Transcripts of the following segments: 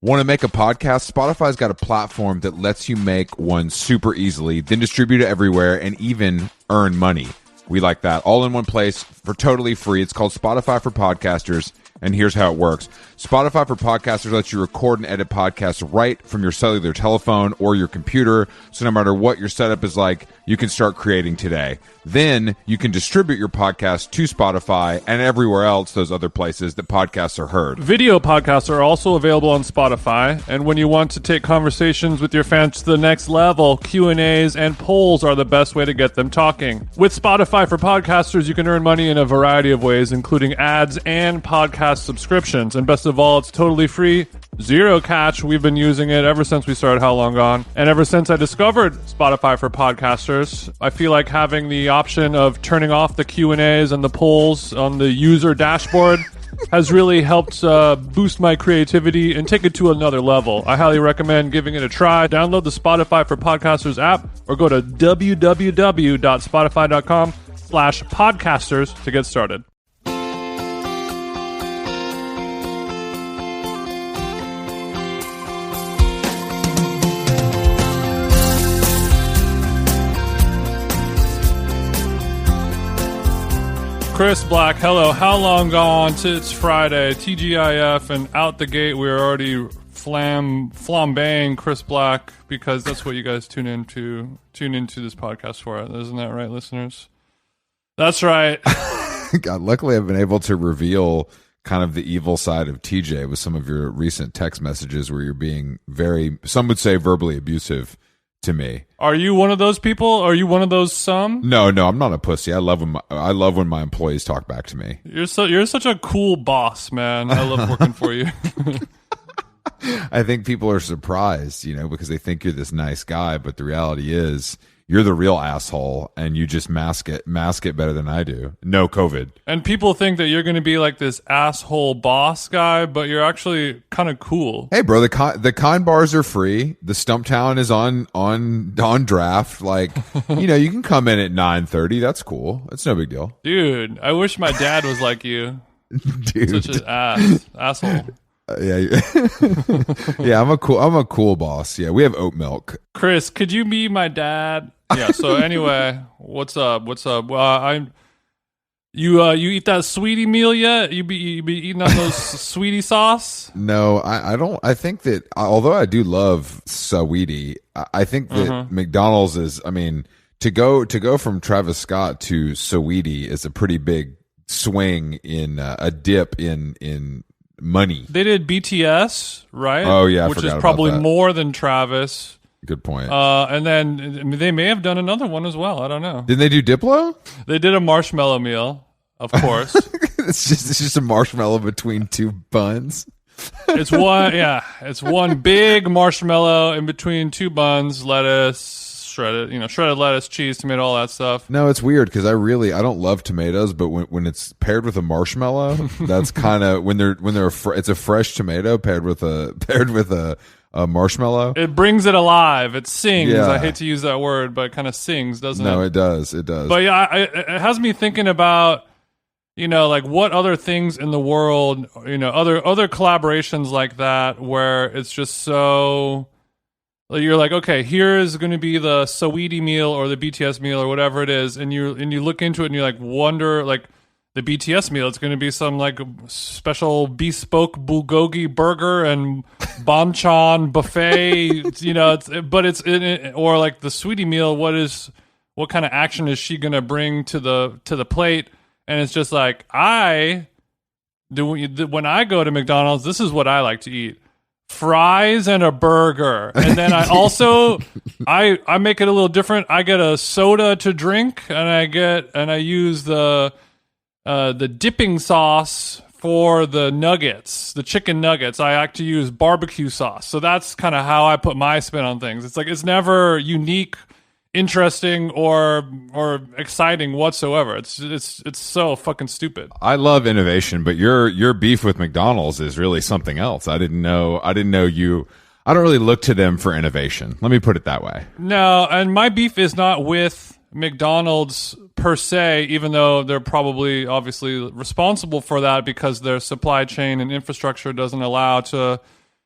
Want to make a podcast? Spotify's got a platform that lets you make one super easily, then distribute it everywhere, and even earn money. We like that. All in one place for totally free. It's called Spotify for Podcasters, and here's how it works. Spotify for Podcasters lets you record and edit podcasts right from your cellular telephone or your computer, so no matter what your setup is like, you can start creating today. Then you can distribute your podcast to Spotify and everywhere else, those other places that podcasts are heard. Video podcasts are also available on Spotify, and when you want to take conversations with your fans to the next level, Q&As and polls are the best way to get them talking. With Spotify for Podcasters, you can earn money in a variety of ways, including ads and podcast subscriptions. And best of all, it's totally free, zero catch. We've been using it ever since we started How Long Gone. And ever since I discovered Spotify for Podcasters, I feel like having the option of turning off the Q&As and the polls on the user dashboard has really helped boost my creativity and take it to another level. I highly recommend giving it a try. Download the Spotify for Podcasters app or go to www.spotify.com/podcasters to get started. Chris Black, hello. How long gone? It's Friday. TGIF, and out the gate, we're already flambeing Chris Black because that's what you guys tune into this podcast for. Isn't that right, listeners? That's right. God, luckily, I've been able to reveal kind of the evil side of TJ with some of your recent text messages where you're being very, some would say, verbally abusive to me. Are you one of those people? Are you one of those some? No, I'm not a pussy. I love when my employees talk back to me. You're such a cool boss, man. I love working for you. I think people are surprised, because they think you're this nice guy, but the reality is you're the real asshole, and you just mask it better than I do. No COVID. And people think that you're going to be like this asshole boss guy, but you're actually kind of cool. Hey, bro, the kind bars are free. The Stumptown is on draft. Like, you can come in at 9:30. That's cool. That's no big deal. Dude, I wish my dad was like you. Dude. Such an asshole. Yeah, yeah. I'm a cool boss. Yeah, we have oat milk. Chris, could you be my dad? Yeah. So anyway, what's up? You eat that Saweetie meal yet? You be eating on those Saweetie sauce? No, I don't. I think that although I do love Saweetie, I think that McDonald's is. I mean, to go from Travis Scott to Saweetie is a pretty big swing in a dip in money. They did BTS, right? Oh yeah, which is probably more than Travis. Good point. And then they may have done another one as well. I don't know. Didn't they do Diplo? They did a marshmallow meal, of course. It's just a marshmallow between two buns. It's one big marshmallow in between two buns, lettuce, shredded lettuce, cheese, tomato, all that stuff. No, it's weird because I don't love tomatoes, but when it's paired with a marshmallow, that's kind of it's a fresh tomato paired with a marshmallow. It brings it alive. It sings. Yeah. I hate to use that word, but it kind of sings, doesn't it? No, it does. But yeah, it has me thinking about, like what other things in the world, other collaborations like that where it's just so. You're like, okay, here is going to be the Saweetie meal or the BTS meal or whatever it is, and you look into it and you like wonder, like the BTS meal, it's going to be some like special bespoke bulgogi burger and banchan buffet, or like the Saweetie meal, what kind of action is she going to bring to the plate? And it's just like when I go to McDonald's, this is what I like to eat. Fries and a burger, and then I also I make it a little different. I get a soda to drink, and I use the dipping sauce for the nuggets, the chicken nuggets. I like to use barbecue sauce, so that's kind of how I put my spin on things. It's like it's never unique, interesting, or exciting whatsoever. It's so fucking stupid. I love innovation, but your beef with McDonald's is really something else. I didn't know you. I don't really look to them for innovation. Let me put it that way. No, and my beef is not with McDonald's per se, even though they're probably obviously responsible for that because their supply chain and infrastructure doesn't allow to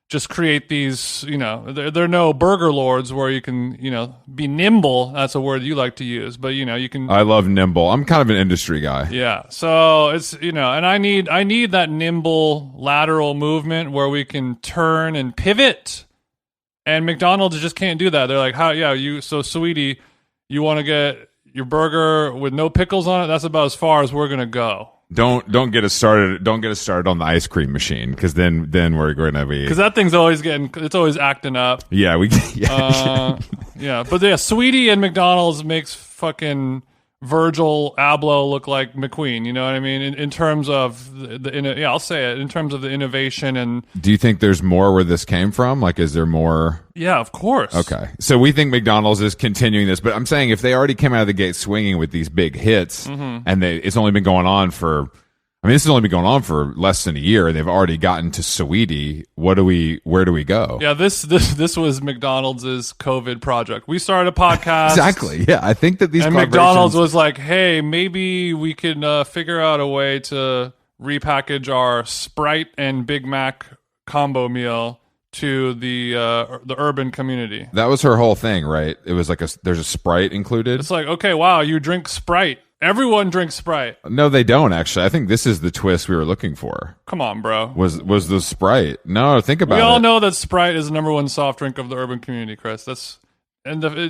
just create these, there are no burger lords where you can, be nimble. That's a word you like to use, but you can. I love nimble. I'm kind of an industry guy. Yeah. So it's, and I need that nimble lateral movement where we can turn and pivot. And McDonald's just can't do that. They're like, so Saweetie, you want to get your burger with no pickles on it? That's about as far as we're going to go. Don't get us started. Don't get us started on the ice cream machine, because then we're going to be, because that thing's always acting up. Yeah, But Saweetie and McDonald's makes fucking Virgil Abloh look like McQueen. You know what I mean? In terms of I'll say it, in terms of the innovation. And do you think there's more where this came from? Like, is there more? Yeah, of course. Okay, so we think McDonald's is continuing this, but I'm saying if they already came out of the gate swinging with these big hits, and it's only been going on for, this has only been going on for less than a year, and they've already gotten to Saweetie. Where do we go? Yeah, this was McDonald's COVID project. We started a podcast. Exactly. Yeah, I think that these and McDonald's was like, hey, maybe we can figure out a way to repackage our Sprite and Big Mac combo meal to the urban community. That was her whole thing, right? It was like there's a Sprite included. It's like, okay, wow, you drink Sprite. Everyone drinks Sprite. No, they don't, actually. I think this is the twist we were looking for. Come on, bro. Was the Sprite? No, think about it. We all know that Sprite is the number one soft drink of the urban community, Chris.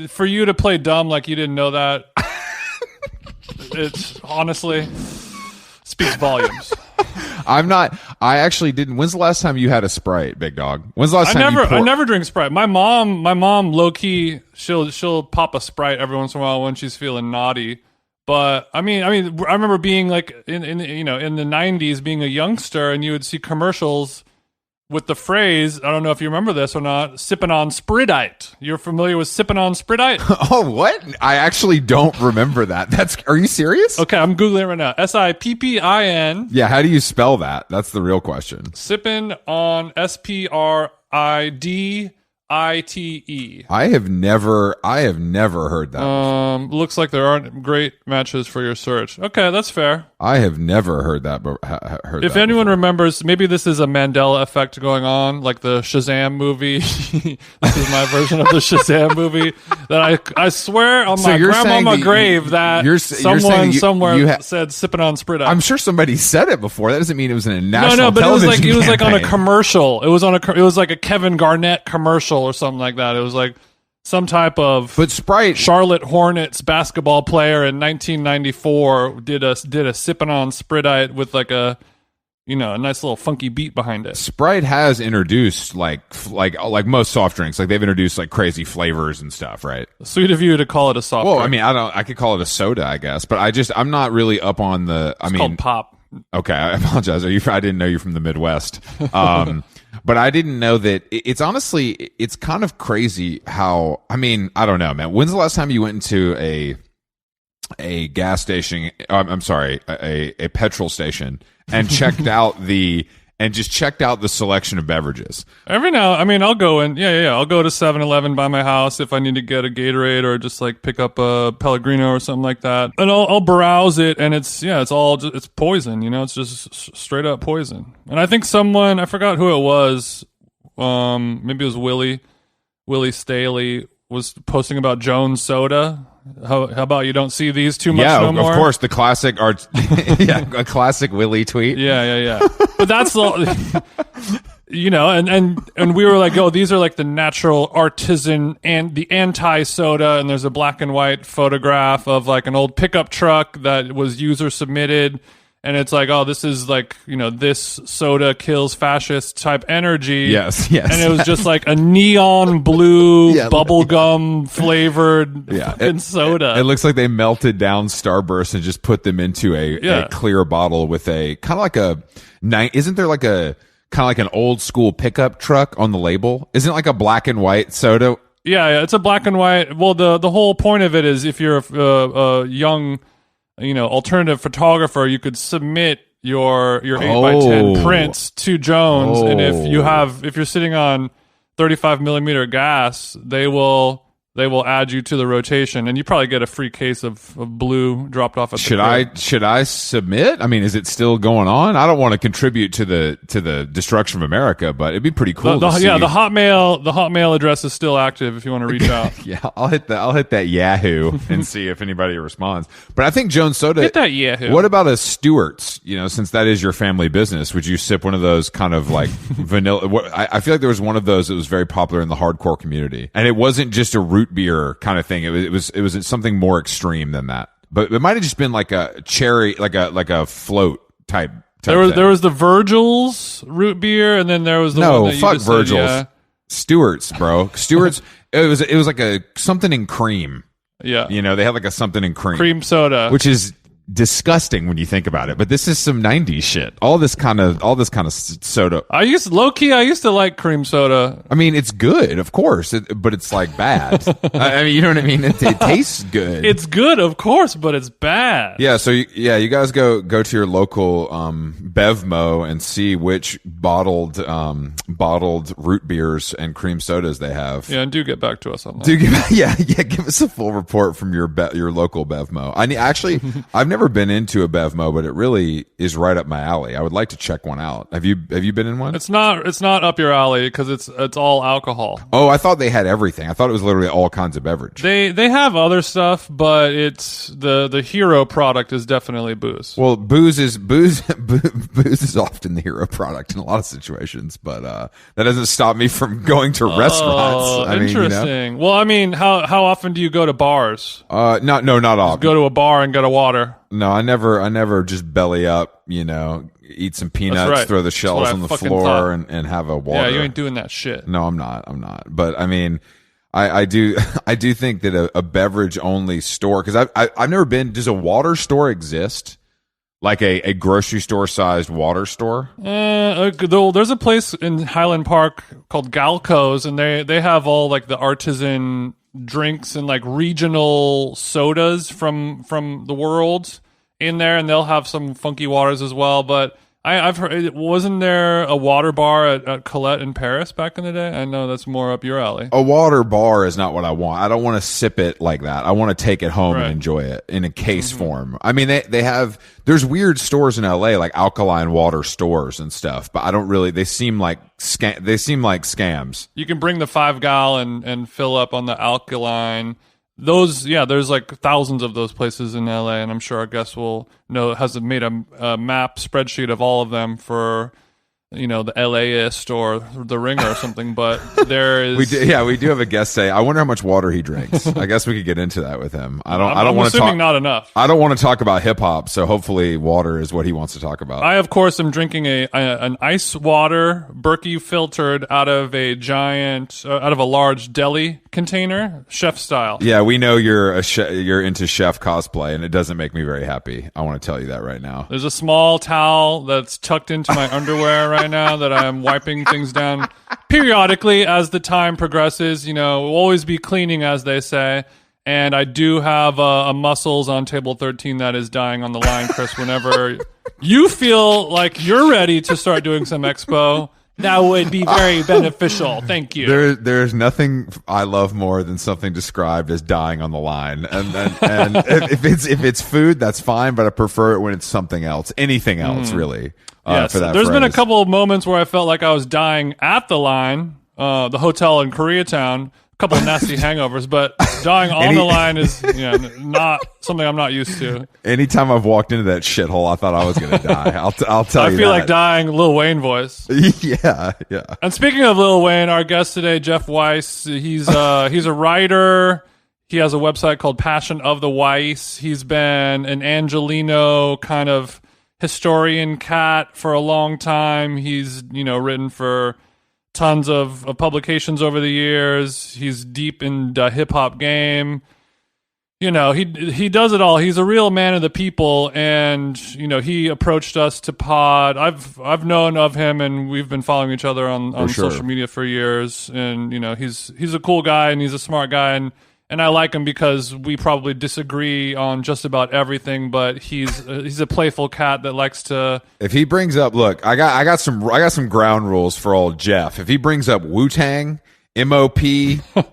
For you to play dumb like you didn't know that, it's honestly speaks volumes. I actually didn't. When's the last time you had a Sprite, big dog? When's the last time I never drink Sprite. My mom low key, she'll pop a Sprite every once in a while when she's feeling naughty. But I remember being like in the 90s, being a youngster, and you would see commercials with the phrase, I don't know if you remember this or not, sipping on Sprite. You're familiar with sipping on Sprite? Oh, what? I actually don't remember that. Are you serious? Okay, I'm Googling it right now. SIPPIN. Yeah, how do you spell that? That's the real question. Sipping on SPRIDITE. I have never heard that. Looks like there aren't great matches for your search. Okay, that's fair. I have never heard that. If anyone remembers, maybe this is a Mandela effect going on, like the Shazam movie. This is my version of the Shazam movie. That I swear on my grandmama grave that someone somewhere said sipping on Sprite. I'm sure somebody said it before. That doesn't mean it was in a national. No, but it was campaign. like on a commercial. It was like a Kevin Garnett commercial or something like that. It was like some type of Sprite. Charlotte Hornets basketball player in 1994 did a sipping on Sprite with like a nice little funky beat behind it. Sprite has introduced like most soft drinks, like they've introduced like crazy flavors and stuff, right? Sweet of you to call it a soft drink. I could call it a soda, I guess, but I'm not really up on the. It's called pop. Okay, I apologize. I didn't know you're from the Midwest. But I didn't know that it's honestly, it's kind of crazy how, I don't know, man. When's the last time you went into a gas station, I'm sorry, a petrol station and checked out the selection of beverages? Every now, I'll go in. Yeah. I'll go to 7-Eleven by my house if I need to get a Gatorade or just like pick up a Pellegrino or something like that. And I'll browse it, and it's poison. It's just straight up poison. And I think I forgot who it was. Maybe it was Willie Staley was posting about Jones Soda. How about you don't see these too much no more? Yeah, of course, the classic art. Yeah, a classic Willie tweet. Yeah. But that's the, and we were like, oh, these are like the natural artisan and the anti-soda, and there's a black and white photograph of like an old pickup truck that was user submitted. And it's like, oh, this is like, this soda kills fascist type energy. Yes. And it was just like a neon blue bubblegum flavored fucking soda. It looks like they melted down Starburst and just put them into a clear bottle with a kind of like isn't there like a kind of like an old school pickup truck on the label? Isn't it like a black and white soda? Yeah, it's a black and white. Well, the whole point of it is if you're a young alternative photographer, you could submit your 8x10 prints to Jones, and if you're sitting on 35 millimeter gas, they will they will add you to the rotation, and you probably get a free case of blue dropped off at Should I submit? I mean, is it still going on? I don't want to contribute to the destruction of America, but it'd be pretty cool to see. Yeah, the Hotmail address is still active if you want to reach out. Yeah, I'll hit that Yahoo and see if anybody responds. But I think Jones Soda. Get that Yahoo. What about a Stewart's? You know, since that is your family business, would you sip one of those kind of like vanilla? I feel like there was one of those that was very popular in the hardcore community, and it wasn't just a root beer kind of thing. It was something more extreme than that. But it might have just been like a cherry, like a float type. There was the Virgil's root beer, and then there was the one that you fuck just Virgil's. said, yeah. Stewart's, bro. Stewart's. It was like a something in cream. Yeah, you know, they had like a something in cream soda, which is disgusting when you think about it. But this is some 90s shit. All this kind of soda. I used to like cream soda. I mean, it's good, of course, but it's like bad. I mean, you know what I mean? It tastes good. It's good, of course, but it's bad. Yeah. So you guys go to your local Bevmo and see which bottled root beers and cream sodas they have. Yeah, and do get back to us on that. Give us a full report from your local Bevmo. I've never been into a Bevmo, but it really is right up my alley. I would like to check one out. Have you been in one? It's not up your alley because it's all alcohol. Oh, I thought they had everything. I thought it was literally all kinds of beverage. They have other stuff, but it's the hero product is definitely booze. Well, booze is often the hero product in a lot of situations, but that doesn't stop me from going to restaurants. Interesting. Well, I mean, how often do you go to bars? Not often. Go to a bar and get a water. No, I never just belly up, you know, eat some peanuts, right. throw the shells on the floor and have a water. Yeah, you ain't doing that shit. No, I'm not. But I mean, I do think that a beverage only store, because I've never been. Does a water store exist? Like a grocery store sized water store? There's a place in Highland Park called Galco's, and they have all like the artisan drinks and like regional sodas from the world in there, and they'll have some funky waters as well. But I've heard, wasn't there a water bar at Colette in Paris back in the day? I know that's more up your alley. A water bar is not what I want. I don't want to sip it like that. I want to take it home and enjoy it in a case form. I mean, they have, there's weird stores in LA like alkaline water stores and stuff, but I don't really, they seem like scams. You can bring the 5 gallon and fill up on the alkaline. There's like thousands of those places in LA, and I'm sure our guests will know, has made a map spreadsheet of all of them for, you know, the LAist or the Ringer or something. But there is, we do have a guest say, I wonder how much water he drinks. I guess we could get into that with him. I don't want to talk. Not enough. I don't want to talk about hip hop, so hopefully water is what he wants to talk about. I of course am drinking an ice water Berkey filtered out of a large deli container, chef style. Yeah, we know you're into chef cosplay, and it doesn't make me very happy. I want to tell you that right now. There's a small towel that's tucked into my underwear right now that I'm wiping things down periodically as the time progresses. You know, we'll always be cleaning, as they say. And I do have a muscles on table 13 that is dying on the line, Chris. Whenever you feel like you're ready to start doing some expo, that would be very beneficial. Thank you. There's nothing I love more than something described as dying on the line. And if it's food, that's fine, but I prefer it when it's something else, anything else, really. Yes, for that there's been a phrase. couple of moments where I felt like I was dying at the line, the hotel in Koreatown. A couple of nasty hangovers, but dying on the line is not something I'm not used to. Anytime I've walked into that shithole, I thought I was going to die. I'll tell you. I feel like dying. Lil Wayne voice. Yeah. And speaking of Lil Wayne, our guest today, Jeff Weiss, he's a writer. He has a website called Passion of the Weiss. He's been an Angelino kind of historian cat for a long time. He's written for tons of publications over the years. He's deep in the hip hop game. He does it all. He's a real man of the people, and he approached us to pod. I've known of him, and we've been following each other on social media for years. And he's a cool guy, and he's a smart guy, and I like him because we probably disagree on just about everything, but he's a playful cat that likes to. If he brings up, look, I got some ground rules for old Jeff. If he brings up Wu-Tang MOP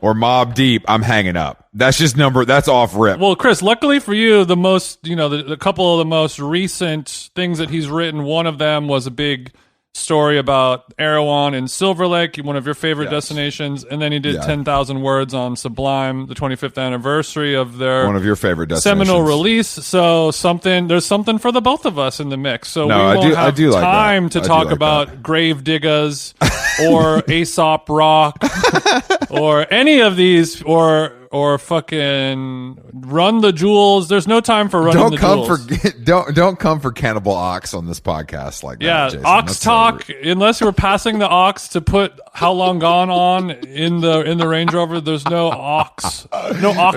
or Mob Deep, I'm hanging up. That's just that's off rip. Well, Chris, luckily for you, the couple of the most recent things that he's written, one of them was a big story about Erewhon and Silver Lake, one of your favorite destinations, and then he did 10,000 words on Sublime, the 25th anniversary of their one of your favorite destinations. seminal release. So there's something for the both of us in the mix. So we won't have time to talk about Grave Diggers or Aesop Rock or any of these or fucking Run the Jewels. There's no time for running the jewels. Don't come for Cannibal Ox on this podcast like that, Jason. Ox talk. Unless you were passing the ox to put How Long Gone on in the Range Rover, there's no ox. No ox.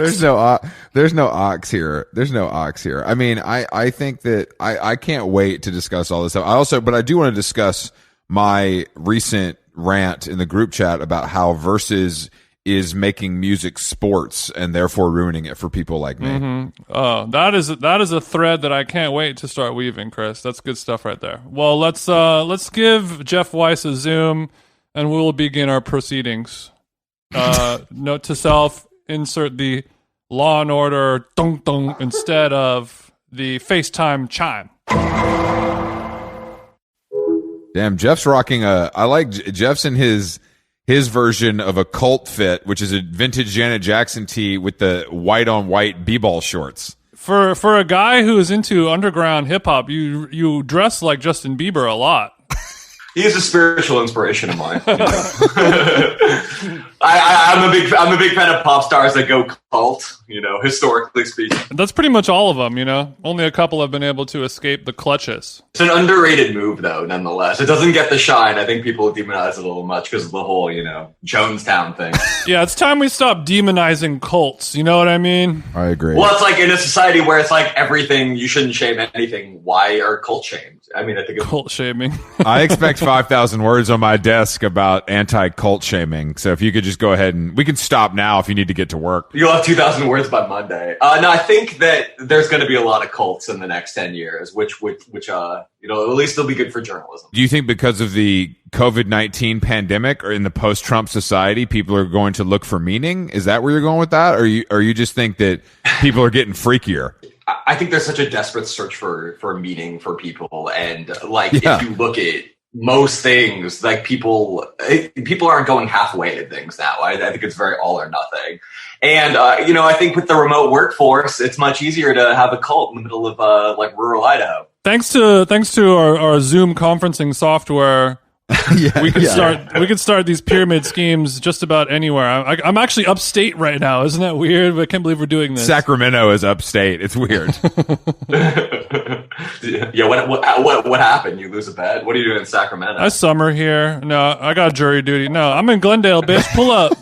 There's no ox here. There's no ox here. I mean, I think that I can't wait to discuss all this stuff. But I do want to discuss my recent rant in the group chat about how Versuz is making music sports and therefore ruining it for people like me. Mm-hmm. Oh, that is a thread that I can't wait to start weaving, Chris. That's good stuff right there. Well, let's give Jeff Weiss a Zoom, and we will begin our proceedings. Note to self: insert the Law and Order dong dong instead of the FaceTime chime. Damn, Jeff's rocking I like Jeff's in his version of a cult fit, which is a vintage Janet Jackson tee with the white on white b-ball shorts. For a guy who is into underground hip hop, you dress like Justin Bieber a lot. He's a spiritual inspiration of mine. You know? I'm a big fan of pop stars that go cult. You know, historically speaking. That's pretty much all of them. You know, only a couple have been able to escape the clutches. It's an underrated move, though. Nonetheless, it doesn't get the shine. I think people demonize it a little much because of the whole, Jonestown thing. Yeah, it's time we stop demonizing cults. You know what I mean? I agree. Well, it's like in a society where it's like everything, you shouldn't shame anything. Why are cult shamed? I mean, I think it's cult shaming. I expect 5,000 words on my desk about anti-cult shaming. So if you could just go ahead and we can stop now if you need to get to work. You'll have 2,000 words by Monday. No, I think that there's going to be a lot of cults in the next 10 years, which at least they'll be good for journalism. Do you think because of the COVID-19 pandemic or in the post-Trump society, people are going to look for meaning? Is that where you're going with that? Or you just think that people are getting freakier? I think there's such a desperate search for meaning for people. And if you look at most things, like people aren't going halfway at things now. I think it's very all or nothing. And, I think with the remote workforce, it's much easier to have a cult in the middle of rural Idaho. Thanks to our Zoom conferencing software, we could start these pyramid schemes just about anywhere. I'm actually upstate right now. Isn't that weird? I can't believe we're doing this. Sacramento is upstate. It's weird. Yeah. What happened? You lose a bet? What are you doing in Sacramento? I summer here. No, I got jury duty. No, I'm in Glendale, bitch. Pull up.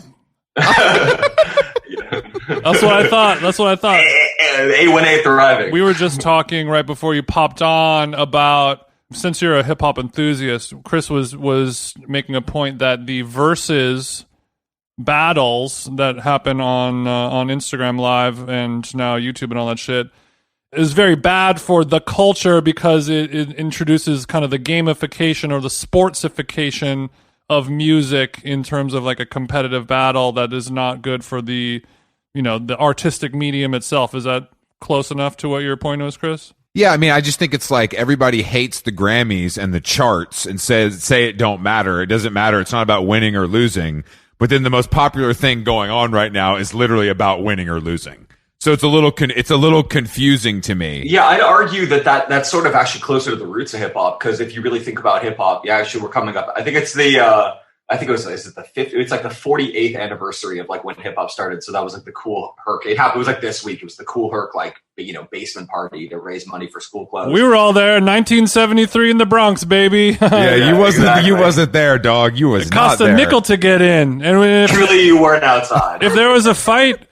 That's what I thought. A1A thriving. We were just talking right before you popped on about, since you're a hip hop enthusiast, Chris was making a point that the Versuz battles that happen on Instagram Live and now YouTube and all that shit is very bad for the culture because it introduces kind of the gamification or the sportsification of music in terms of like a competitive battle that is not good for the artistic medium itself. Is that close enough to what your point was, Chris? Yeah, I mean, I just think it's like everybody hates the Grammys and the charts and say it don't matter. It doesn't matter. It's not about winning or losing. But then the most popular thing going on right now is literally about winning or losing. So it's a little confusing to me. Yeah, I'd argue that's sort of actually closer to the roots of hip hop because if you really think about hip hop, actually we're coming up. I think it's is it the fifth? It's like the 48th anniversary of like when hip hop started. So that was like the cool herc. It happened. It was like this week. It was the cool herc basement party to raise money for school clothes. We were all there, 1973 in the Bronx, baby. Yeah, you wasn't there, dog. You was it cost not there. a nickel to get in, and Truly, you weren't outside. If there was a fight,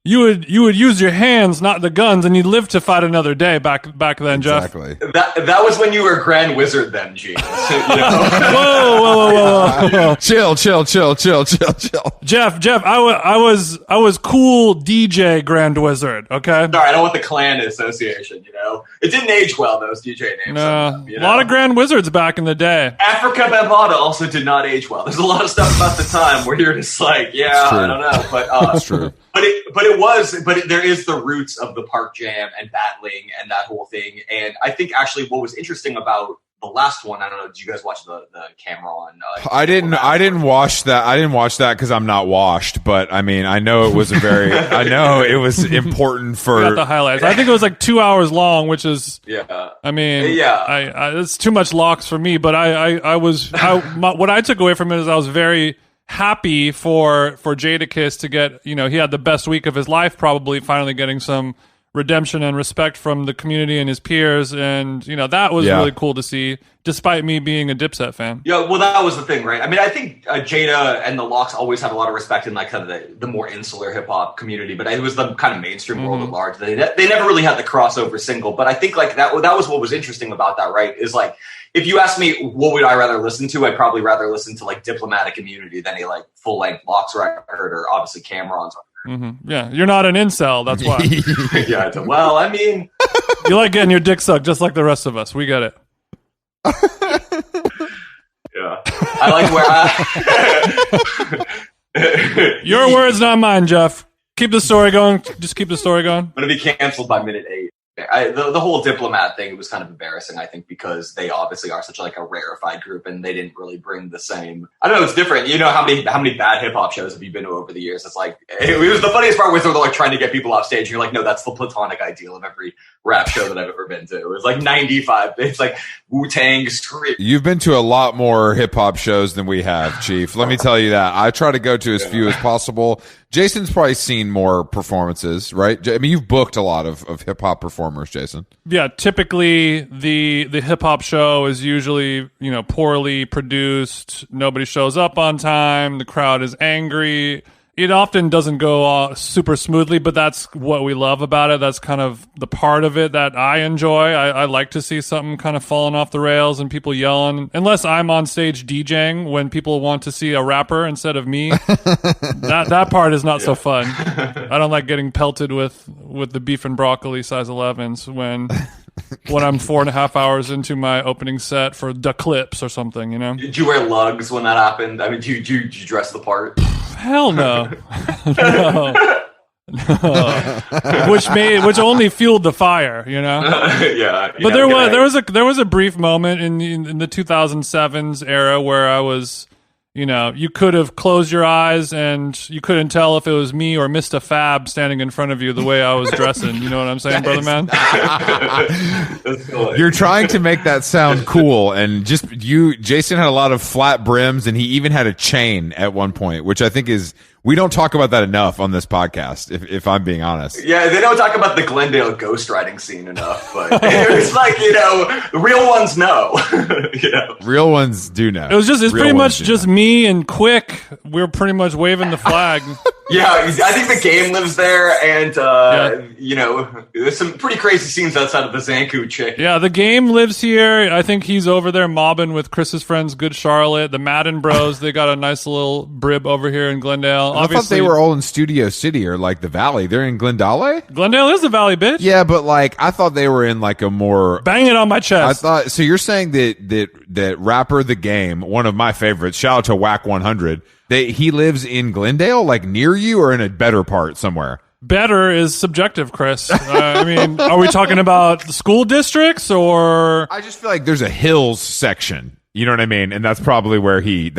you would use your hands, not the guns, and you'd live to fight another day back then, Jeff. Exactly. That was when you were Grand Wizard then, Gene. So, you know. Whoa. Chill. Jeff, I was cool DJ Grand Wizard, okay? Sorry, I don't want the clan association, you know? It didn't age well, those DJ names. No, a lot of Grand Wizards back in the day. Africa Bambaataa also did not age well. There's a lot of stuff about the time where you're just like, yeah, I don't know. But that's true. But there is the roots of the Park Jam and battling and that whole thing. And I think actually what was interesting about the last one, I don't know, did you guys watch the Cameron? I didn't watch that. I didn't watch that because I'm not washed. But I mean, I know it was I know it was important for got the highlights. I think it was like 2 hours long, which is I mean, it's too much locks for me. But what I took away from it is I was very happy for Jadakiss to get, he had the best week of his life, probably finally getting some redemption and respect from the community and his peers, and that was really cool to see, despite me being a Dipset fan. Yeah, well, that was the thing, right? I mean, I think Jada and the Locks always had a lot of respect in like kind of the more insular hip hop community, but it was the kind of mainstream world at large. They never really had the crossover single, but I think like that was what was interesting about that, right? Is like, if you ask me what would I rather listen to, I'd probably rather listen to like Diplomatic Immunity than a like full length Locks record or obviously Cameron's record. Yeah, you're not an incel, that's why. Yeah, well, I mean, you like getting your dick sucked just like the rest of us. We get it. Yeah, I like where your words, not mine, Jeff. Keep the story going. Just keep the story going. I'm gonna be canceled by minute 8. The whole Diplomat thing was kind of embarrassing, I think, because they obviously are such like a rarefied group, and they didn't really bring the same. I don't know, it's different. You know how many bad hip hop shows have you been to over the years? It's like it was the funniest part was they're like trying to get people off stage. And you're like, no, that's the platonic ideal of every rap show that I've ever been to. It was like 95. It's like Wu-Tang Street. You've been to a lot more hip hop shows than we have, Chief. Let me tell you that. I try to go to as few as possible. Jason's probably seen more performances, right? I mean, you've booked a lot of hip hop performers, Jason. Yeah, typically the hip hop show is usually, poorly produced. Nobody shows up on time. The crowd is angry. It often doesn't go super smoothly, but that's what we love about it. That's kind of the part of it that I enjoy. I like to see something kind of falling off the rails and people yelling. Unless I'm on stage DJing when people want to see a rapper instead of me. that part is not so fun. I don't like getting pelted with the beef and broccoli size 11s when I'm 4.5 hours into my opening set for the Clips or something, Did you wear lugs when that happened? I mean, did you dress the part? Hell no. No. Which only fueled the fire, Yeah. But there was a brief moment in the 2007s era where I was, you could have closed your eyes and you couldn't tell if it was me or Mr. Fab standing in front of you the way I was dressing. You know what I'm saying, brother man? You're trying to make that sound cool, and Jason had a lot of flat brims, and he even had a chain at one point, which I think we don't talk about that enough on this podcast, if I'm being honest. Yeah, they don't talk about the Glendale ghostwriting scene enough, but it's like, the real ones know. Real ones do know. It's pretty much just me and Quick. We're pretty much waving the flag. Yeah, I think the game lives there, and there's some pretty crazy scenes outside of the Zanku chick. Yeah, the game lives here. I think he's over there mobbing with Chris's friends, Good Charlotte, the Madden Bros. They got a nice little brib over here in Glendale. I thought they were all in Studio City or like the Valley. They're in Glendale? Glendale is the Valley, bitch. Yeah, but like I thought they were in like a more bang it on my chest. I thought so. You're saying that rapper The Game, one of my favorites. Shout out to Whack 100. He lives in Glendale, like near you, or in a better part somewhere. Better is subjective, Chris. I mean, are we talking about the school districts or? I just feel like there's a hills section. You know what I mean? And that's probably where he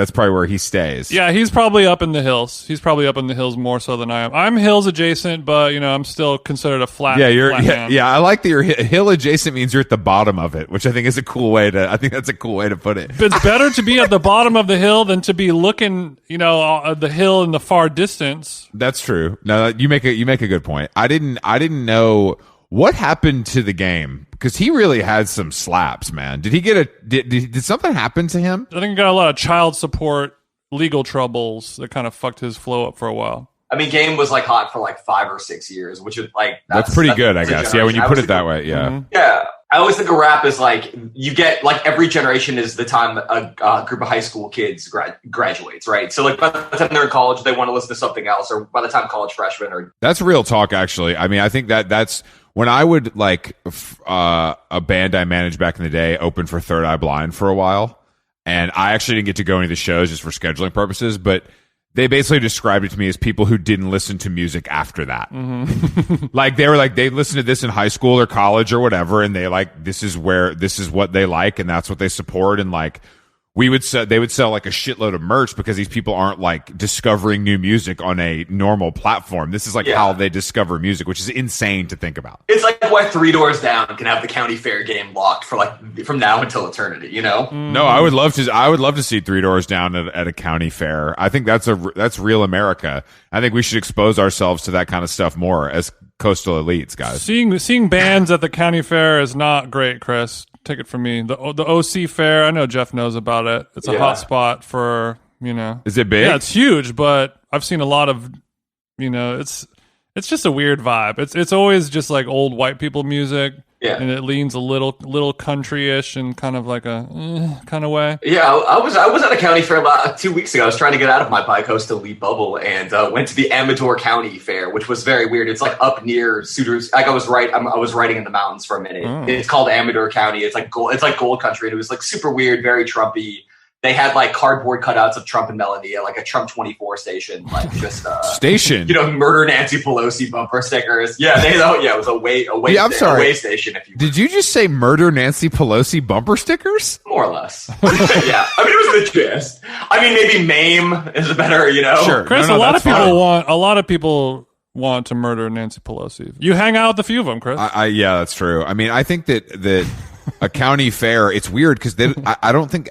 stays. Yeah, he's probably up in the hills. He's probably up in the hills more so than I am. I'm hills adjacent, but I'm still considered a flat. Yeah, yeah. I like that you're hill adjacent means you're at the bottom of it, which I think is a cool way to. I think that's a cool way to put it. But it's better to be at the bottom of the hill than to be looking, the hill in the far distance. That's true. No, you make a good point. I didn't know. What happened to The Game? Because he really had some slaps, man. Did he get did something happen to him? I think he got a lot of child support legal troubles that kind of fucked his flow up for a while. I mean, Game was like hot for like 5 or 6 years, which is like that's pretty good, I guess. Yeah, when you put it that way, yeah. Yeah, I always think of rap as like you get like every generation is the time a group of high school kids graduates, right? So like by the time they're in college, they want to listen to something else, or by the time college freshmen are. That's real talk, actually. I mean, I think that's when I would like a band I managed back in the day open for Third Eye Blind for a while, and I actually didn't get to go any of the shows just for scheduling purposes, but they basically described it to me as people who didn't listen to music after that. Like they were like, they listened to this in high school or college or whatever, and they like, this is what they like, and that's what they support. And like, they would sell like a shitload of merch because these people aren't like discovering new music on a normal platform. This is like how they discover music, which is insane to think about. It's like why Three Doors Down can have the county fair game locked for like from now until eternity, you know? No, I would love to see Three Doors Down at a county fair. I think that's real America. I think we should expose ourselves to that kind of stuff more as coastal elites, guys. Seeing bands at the county fair is not great, Chris. Take it from me. The OC fair, I know Jeff knows about it. It's a hot spot for, you know. Is it big? Yeah, it's huge, but I've seen a lot of, you know, it's just a weird vibe. It's always just like old white people music. Yeah. And it leans a little country-ish in kind of like a kind of way. Yeah, I was at a county fair 2 weeks ago. I was trying to get out of my bi-coastal elite bubble and went to the Amador County Fair, which was very weird. It's like up near Suiters. Like I was riding in the mountains for a minute. Oh. It's called Amador County. It's like gold country, and it was like super weird, very Trumpy. They had like cardboard cutouts of Trump and Melania, like a Trump 24 station, like just station. You know, murder Nancy Pelosi bumper stickers. Yeah, it was a way station. If you did you just say murder Nancy Pelosi bumper stickers? More or less. Yeah, I mean it was the gist. I mean maybe MAME is better, you know. Sure, Chris. A lot of people want to murder Nancy Pelosi. You hang out with a few of them, Chris. Yeah, that's true. I mean, I think that a county fair. It's weird because I don't think.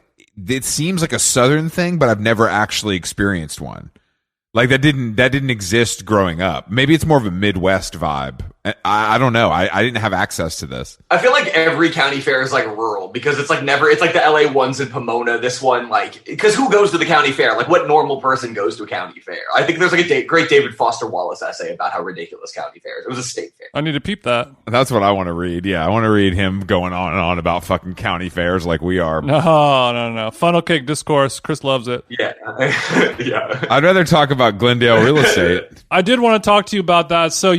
It seems like a Southern thing, but I've never actually experienced one. Like that didn't exist growing up. Maybe it's more of a Midwest vibe. I don't know. I didn't have access to this. I feel like every county fair is like rural because it's like the LA ones in Pomona. This one, like, because who goes to the county fair? Like, what normal person goes to a county fair? I think there's like a great David Foster Wallace essay about how ridiculous county fairs. It was a state fair. I need to peep that. That's what I want to read. Yeah, I want to read him going on and on about fucking county fairs like we are. No. Funnel cake discourse. Chris loves it. Yeah. Yeah. I'd rather talk about Glendale real estate. I did want to talk to you about that. So are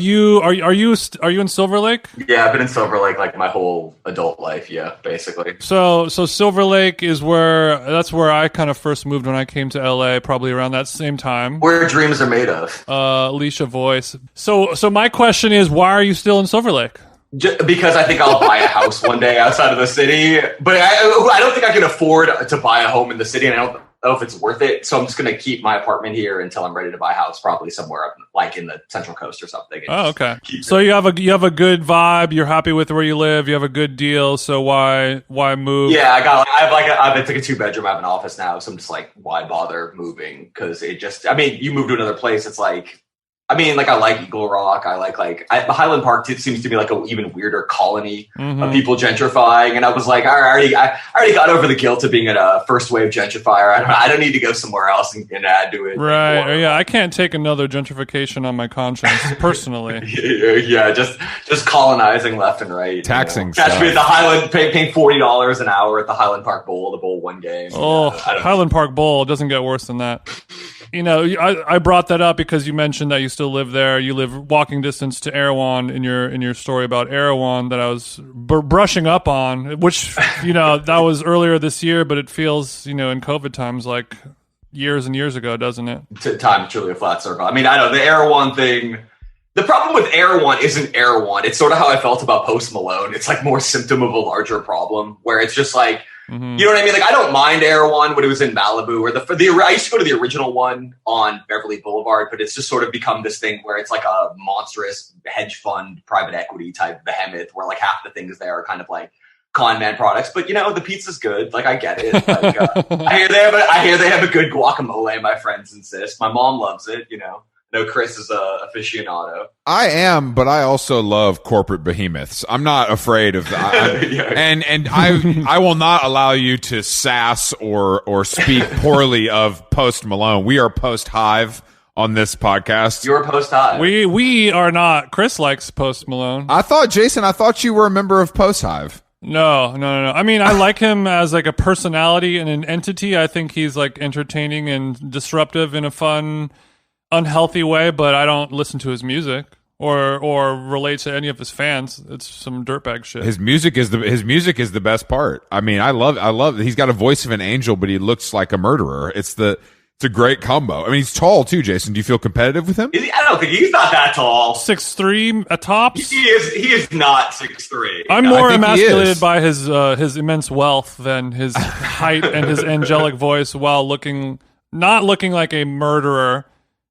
you in Silver Lake? Yeah, I've been in Silver Lake like my whole adult life. Yeah, basically. So Silver Lake is that's where I kind of first moved when I came to LA, probably around that same time. Where dreams are made of. Alicia Voice. So my question is, why are you still in Silver Lake? Because I think I'll buy a house one day outside of the city, but I don't think I can afford to buy a home in the city, and I don't know if it's worth it. So I'm just going to keep my apartment here until I'm ready to buy a house, probably somewhere up, like in the Central Coast or something. Oh, okay. So you have a good vibe. You're happy with where you live. You have a good deal. So why move? Yeah, I have like a 2-bedroom. I have an office now, so I'm just like, why bother moving? Because you move to another place. It's like. I mean, like, I like Eagle Rock. I like Highland Park seems to be like an even weirder colony of people gentrifying. And I was like, I already got over the guilt of being a first wave gentrifier. I don't need to go somewhere else and add to it. Right. Anymore. Yeah. I can't take another gentrification on my conscience personally. Yeah. Just colonizing left and right. Taxing. Catch me at the Highland, paying $40 an hour at the Highland Park Bowl to bowl one game. Oh, Highland Park Bowl doesn't get worse than that. You know, I brought that up because you mentioned that you still live there. You live walking distance to Erewhon in your story about Erewhon that I was brushing up on, which, you know, that was earlier this year, but it feels, you know, in COVID times like years and years ago, doesn't it? Time truly a flat circle. I mean, I know the Erewhon thing. The problem with Erewhon isn't Erewhon. It's sort of how I felt about Post Malone. It's like more symptom of a larger problem where it's just like, you know what I mean? Like, I don't mind Erewhon when it was in Malibu or I used to go to the original one on Beverly Boulevard, but it's just sort of become this thing where it's like a monstrous hedge fund, private equity type behemoth where like half the things there are kind of like con man products. But, you know, the pizza's good. Like, I get it. Like, I hear they have a good guacamole, my friends insist. My mom loves it, you know. No, Chris is a aficionado. I am, but I also love corporate behemoths. I'm not afraid of that. And I will not allow you to sass or speak poorly of Post Malone. We are post Hive on this podcast. You're Post Hive. We are not. Chris likes Post Malone. I thought you were a member of Post Hive. No. I mean, I like him as like a personality and an entity. I think he's like entertaining and disruptive in a fun, unhealthy way, but I don't listen to his music or relate to any of his fans. It's some dirtbag shit. His music is the best part. I mean, I love he's got a voice of an angel, but he looks like a murderer. It's a great combo. I mean, he's tall too, Jason. Do you feel competitive with him? I don't think he's not that tall. 6'3" at tops. He is not 6'3". I'm more emasculated by his immense wealth than his height and his angelic voice, while not looking like a murderer.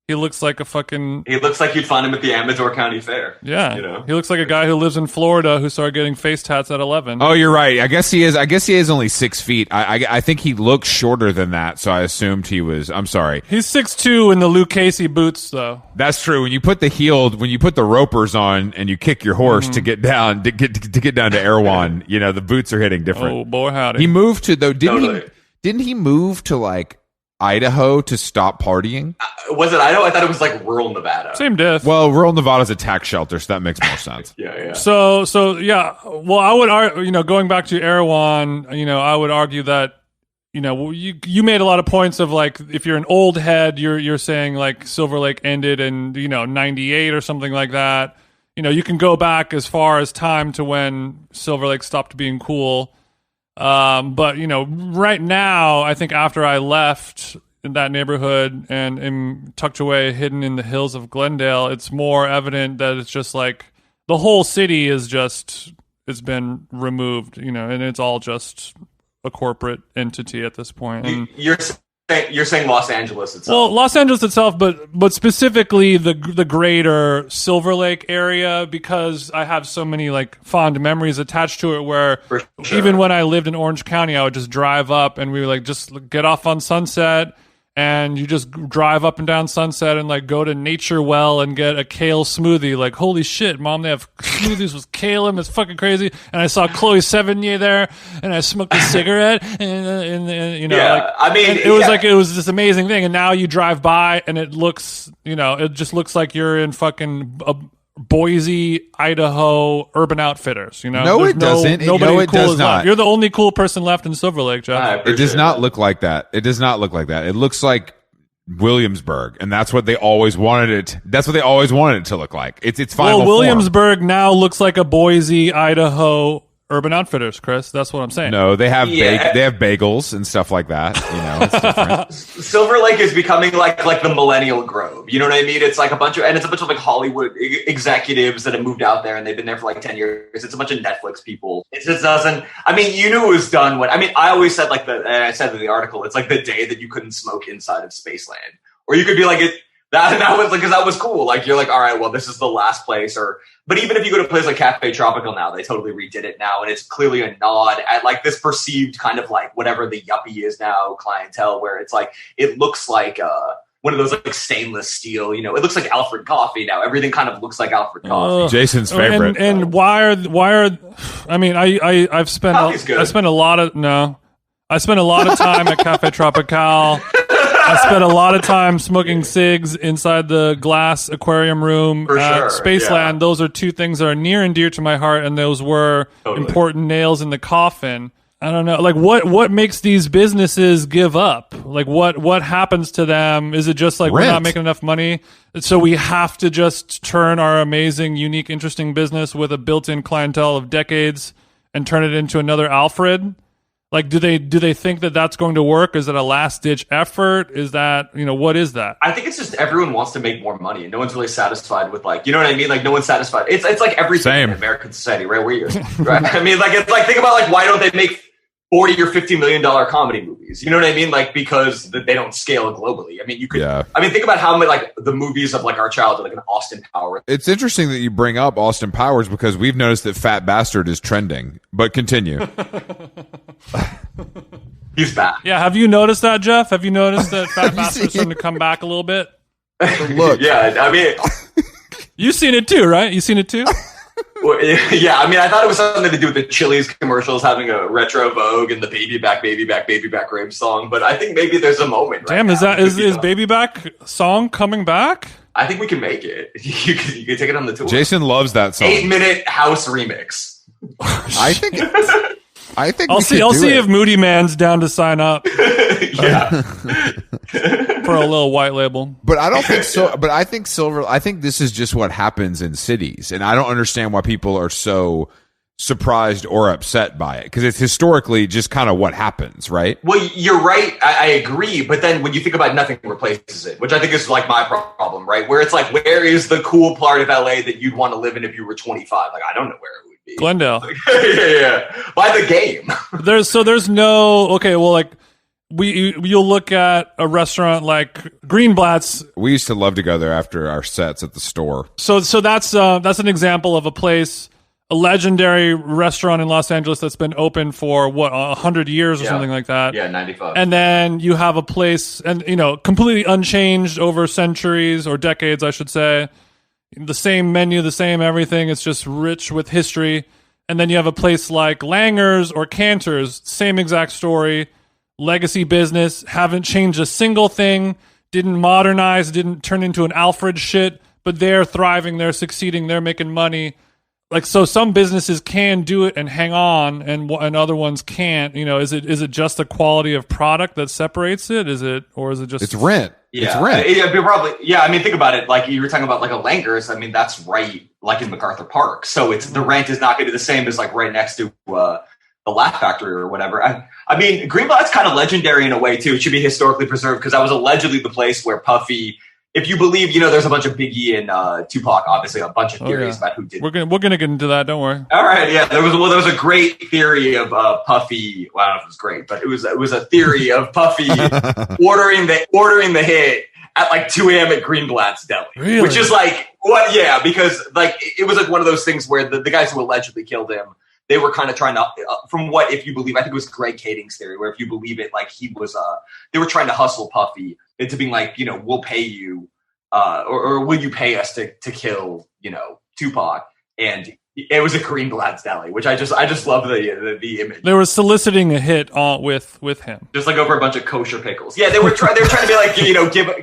He looks like a fucking... He looks like you'd find him at the Amador County Fair. Yeah. You know? He looks like a guy who lives in Florida who started getting face tats at 11. Oh, you're right. I guess he is only 6 feet. I think he looks shorter than that, so I assumed he was... I'm sorry. He's 6'2" in the Luke Casey boots, though. That's true. When you put the ropers on and you kick your horse to get down to Erewhon, you know, the boots are hitting different. Oh, boy, howdy. He moved to, though, didn't he move to, like, Idaho to stop partying? Was it Idaho? I thought it was like rural Nevada. Same diff. Well, rural Nevada's a tax shelter, so that makes more sense. Yeah. So yeah. Well, I would argue, going back to Erewhon, I would argue that, you made a lot of points of like, if you're an old head, you're saying like Silver Lake ended in, 98 or something like that. You can go back as far as time to when Silver Lake stopped being cool. But right now, I think after I left in that neighborhood and am tucked away, hidden in the hills of Glendale, it's more evident that it's just like the whole city it's been removed, and it's all just a corporate entity at this point. And You're saying Los Angeles itself. Well, Los Angeles itself, but specifically the greater Silver Lake area, because I have so many like fond memories attached to it. Where even when I lived in Orange County, I would just drive up and we would like just get off on Sunset, and you just drive up and down Sunset and like go to Nature Well and get a kale smoothie. Like, holy shit, Mom, they have smoothies with kale in them. It's fucking crazy. And I saw Chloe Sevigny there, and I smoked a cigarette, and it was this amazing thing. And now you drive by and it looks, it just looks like you're in fucking Boise, Idaho, Urban Outfitters. No, it doesn't. Nobody it cool does is not. left. You're the only cool person left in Silver Lake, Jeff. It does not look like that. It does not look like that. It looks like Williamsburg, and that's what they always wanted it. That's what they always wanted it to look like. It's final form. Williamsburg now looks like a Boise, Idaho, Urban Outfitters, Chris. That's what I'm saying. No, they have they have bagels and stuff like that. It's different. Silver Lake is becoming like the Millennial Grove. You know what I mean? It's like a bunch of like Hollywood executives that have moved out there and they've been there for like 10 years. It's a bunch of Netflix people. It just doesn't. I mean, it was done when. I mean, I always said I said in the article, it's like the day that you couldn't smoke inside of Spaceland, or you could be like it. That was like, because that was cool. Like, you're like, all right, well, this is the last place. But even if you go to a place like Cafe Tropical now, they totally redid it now, and it's clearly a nod at like this perceived kind of like whatever the yuppie is now clientele, where it's like it looks like one of those like stainless steel. It looks like Alfred Coffee now. Everything kind of looks like Alfred Coffee. Jason's favorite. And why are? I mean, I spent a lot of time at Cafe Tropical. I spent a lot of time smoking cigs inside the glass aquarium room at Spaceland. Yeah. Those are two things that are near and dear to my heart, and those were important nails in the coffin. I don't know, like what makes these businesses give up? Like what happens to them? Is it just like we're not making enough money, so we have to just turn our amazing, unique, interesting business with a built-in clientele of decades and turn it into another Alfred? Like, do they think that that's going to work? Is it a last-ditch effort? Is that, what is that? I think it's just everyone wants to make more money. No one's really satisfied with, like, you know what I mean? Like, no one's satisfied. It's like everything in American society, right? Right? I mean, like, it's like, think about, like, why don't they make $40 or $50 million comedy movies? You know what I mean? Like, because they don't scale globally. I mean, you could. Yeah. I mean, think about how many like the movies of like our childhood, like an Austin Powers. It's interesting that you bring up Austin Powers because we've noticed that Fat Bastard is trending. But continue. He's back. Yeah. Have you noticed that, Jeff? Have you noticed that Fat Bastard's starting to come back a little bit? Look. Yeah. I mean, you've seen it too, right? You've seen it too. Well, yeah, I mean, I thought it was something to do with the Chili's commercials having a retro Vogue and the Baby Back, Baby Back, Baby Back rave song, but I think maybe there's a moment. Damn, is Baby Back song coming back? I think we can make it. You can take it on the tour. Jason loves that song. 8-minute house remix. I think I'll see if Moody Man's down to sign up. Yeah. For a little white label. But I don't think so. But I think this is just what happens in cities. And I don't understand why people are so surprised or upset by it. Because it's historically just kind of what happens, right? Well, you're right. I agree. But then when you think about nothing replaces it, which I think is like my problem, right? Where it's like, where is the cool part of LA that you'd want to live in if you were 25? Like, I don't know where it would be. Glendale. Yeah. By the game. There's no, okay, well, like, you'll look at a restaurant like Greenblatt's. We used to love to go there after our sets at the store. So that's an example of a place, a legendary restaurant in Los Angeles that's been open for 100 years or something like that. Yeah, 95. And then you have a place, and completely unchanged over centuries or decades, I should say. The same menu, the same everything. It's just rich with history. And then you have a place like Langer's or Cantor's, same exact story. Legacy business, haven't changed a single thing, didn't modernize, didn't turn into an Alfred shit, but they're thriving, they're succeeding, they're making money. Like, so some businesses can do it and hang on, and other ones can't. Is it just the quality of product that separates it? Is it just it's rent? Yeah, it's rent. Yeah, probably. Yeah, I mean, think about it. Like you were talking about, like a Langer's. I mean, that's right, like in MacArthur Park. So it's the rent is not going to be the same as like right next to the Laugh Factory or whatever. I mean, Greenblatt's kind of legendary in a way too. It should be historically preserved because that was allegedly the place where Puffy, if you believe, there's a bunch of Biggie and Tupac, obviously a bunch of theories about who did. We're gonna get into that. Don't worry. All right, yeah. There was a great theory of Puffy. Well, I don't know if it was great, but it was a theory of Puffy ordering the hit at like 2 a.m. at Greenblatt's Deli, really? Which is like what? Yeah, because like it was like one of those things where the guys who allegedly killed him. They were kind of trying to, from what, if you believe, I think it was Greg Kading's theory, where if you believe it, like he was, they were trying to hustle Puffy into being like, we'll pay you, or will you pay us to kill, Tupac? And it was a Greenblatt's Deli, which I just love the image. They were soliciting a hit with him, just like over a bunch of kosher pickles. Yeah, they were trying to be like,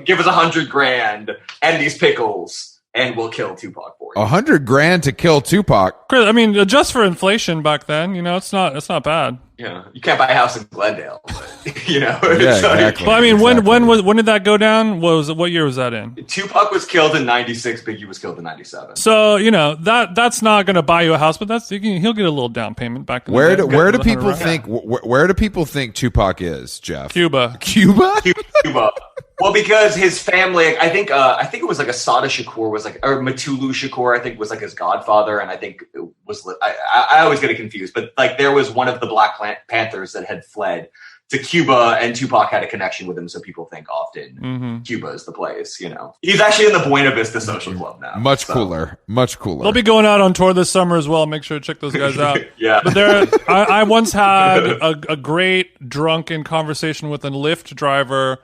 give us $100,000 and these pickles. And we'll kill Tupac for you. $100,000 to kill Tupac. Chris, I mean, adjust for inflation back then. It's not bad. Yeah, you can't buy a house in Glendale, but, Yeah, exactly. Well, I mean, when did that go down? What year was that in? Tupac was killed in 96. Biggie was killed in 97. So that's not going to buy you a house, but he'll get a little down payment back. In Where the day. do people think? Where do people think Tupac is, Jeff? Cuba. Cuba. Well, because his family, I think it was like Assata Shakur was like, or Matulu Shakur, I think was like his godfather, and I think it was. I always get it confused, but like there was one of the Black Panthers that had fled to Cuba, and Tupac had a connection with him, so people think often Cuba is the place. He's actually in the Buena Vista Social Club now. Much cooler. They'll be going out on tour this summer as well. Make sure to check those guys out. Yeah, but I once had a great drunken conversation with a Lyft driver.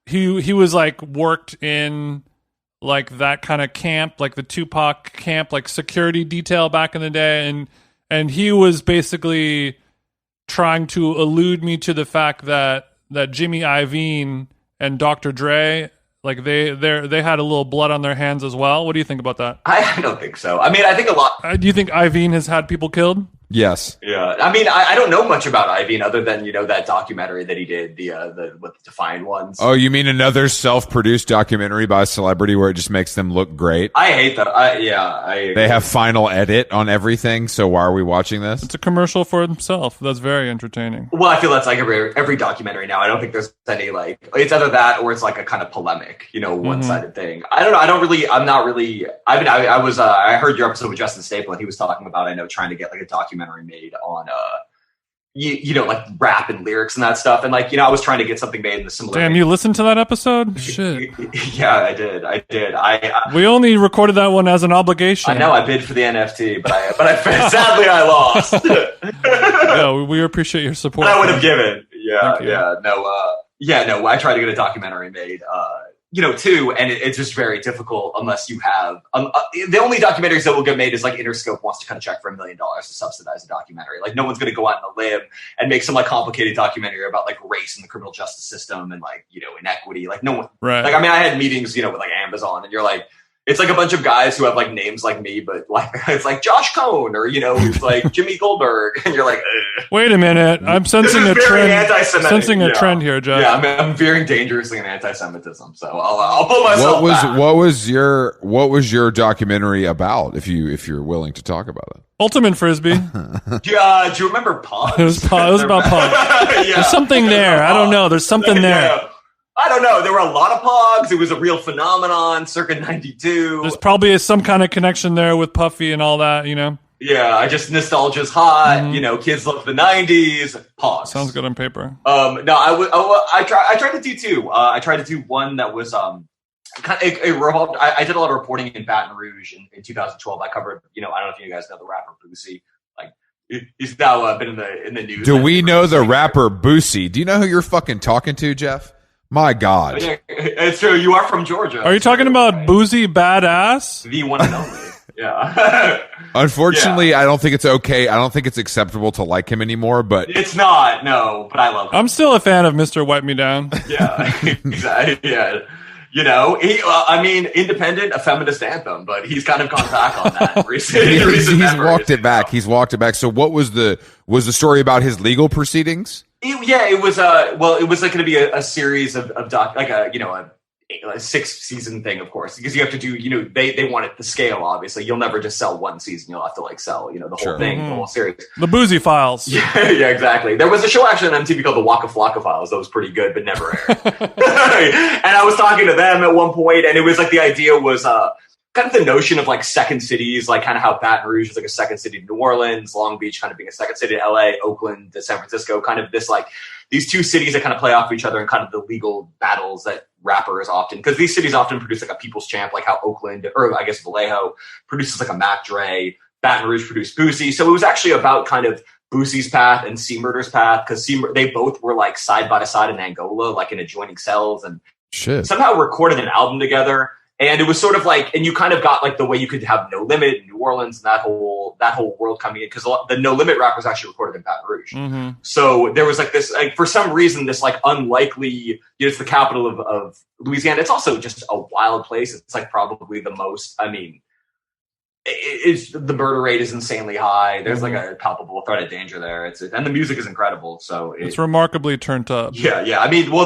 He was like worked in like that kind of camp, like the Tupac camp, like security detail back in the day, and he was basically trying to allude me to the fact that Jimmy Iovine and Dr. Dre, like they had a little blood on their hands as well. What do you think about that? I don't think so. I mean, I think a lot. Do you think Iovine has had people killed? Yes. Yeah. I mean, I don't know much about Iovine other than, that documentary that he did, the Defiant Ones. Oh, you mean another self-produced documentary by a celebrity where it just makes them look great? I hate that. They have final edit on everything, so why are we watching this? It's a commercial for himself. That's very entertaining. Well, I feel that's like every documentary now. I don't think there's any like, it's either that or it's like a kind of polemic, one-sided thing. I don't know. I heard your episode with Justin Staple and he was talking about, trying to get like a documentary made on like rap and lyrics and that stuff, and like I was trying to get something made in the similar. Damn, you listened to that episode? Shit. Yeah, I did. We only recorded that one as an obligation. I know. I bid for the NFT, but I sadly I lost. Yeah, we appreciate your support. I would have given. No. I tried to get a documentary made. too, and it's just very difficult unless you have the only documentaries that will get made is like Interscope wants to cut a check for $1 million to subsidize a documentary. Like no one's going to go out on a limb and make some like complicated documentary about like race in the criminal justice system and like inequity. Like no one. Right. Like I mean, I had meetings with like Amazon, and you're like. It's like a bunch of guys who have like names like me, but like it's like Josh Cohn or it's like Jimmy Goldberg, and you're like, ugh. Wait a minute, I'm sensing a trend. Sensing a trend here, Jeff. Yeah, I'm veering dangerously in anti-Semitism, so I'll pull myself back. What was your documentary about? If you're willing to talk about it, Ultimate Frisbee. Do you remember Pogs? It was about Pogs. Yeah. There's something there. I don't know. There's something there. Yeah. I don't know. There were a lot of Pogs. It was a real phenomenon, circa 92. There's probably some kind of connection there with Puffy and all that, Yeah, I just nostalgia's hot. Mm-hmm. Kids love the 90s. Pogs. Sounds good on paper. No, I tried to do two. I tried to do one that was kind of I did a lot of reporting in Baton Rouge in 2012. I covered, I don't know if you guys know the rapper Boosie. Like he's now been in the news. Do we know the rapper Boosie? Do you know who you're fucking talking to, Jeff? My God. It's true. You are from Georgia. Are you talking about Boosie Badass? The one and only. Yeah. Unfortunately, I don't think it's okay. I don't think it's acceptable to like him anymore, but it's not. No, but I love him. I'm still a fan of Mr. Wipe Me Down. Yeah. Exactly. Yeah. Independent, a feminist anthem, but he's kind of gone back on that recently. He's walked it back. He's walked it back. So what was the story about his legal proceedings? It was like going to be a series of a 6-season thing, of course, because you have to do, they want it the scale, obviously. You'll never just sell one season. You'll have to like sell, the whole thing, the whole series. The Boosie Files. Yeah, exactly. There was a show actually on MTV called the Waka Flocka Files that was pretty good, but never aired. And I was talking to them at one point, and it was like the idea was kind of the notion of like second cities, like kind of how Baton Rouge is like a second city to New Orleans, Long Beach kind of being a second city to LA, Oakland to San Francisco, kind of this like these two cities that kind of play off each other and kind of the legal battles that rappers often, because these cities often produce like a people's champ, like how Oakland, or I guess Vallejo produces like a Mac Dre, Baton Rouge produced Boosie. So it was actually about kind of Boosie's path and C Murder's path, because they both were like side by side in Angola, like in adjoining cells, and somehow recorded an album together. And it was sort of like, and you kind of got like the way you could have No Limit in New Orleans and that whole world coming in, because the No Limit rappers actually recorded in Baton Rouge. Mm-hmm. So there was like this, like for some reason, this like unlikely, it's the capital of Louisiana. It's also just a wild place. It's like probably the most, the murder rate is insanely high. There's like a palpable threat of danger there. And the music is incredible. So it's remarkably turned up. Yeah.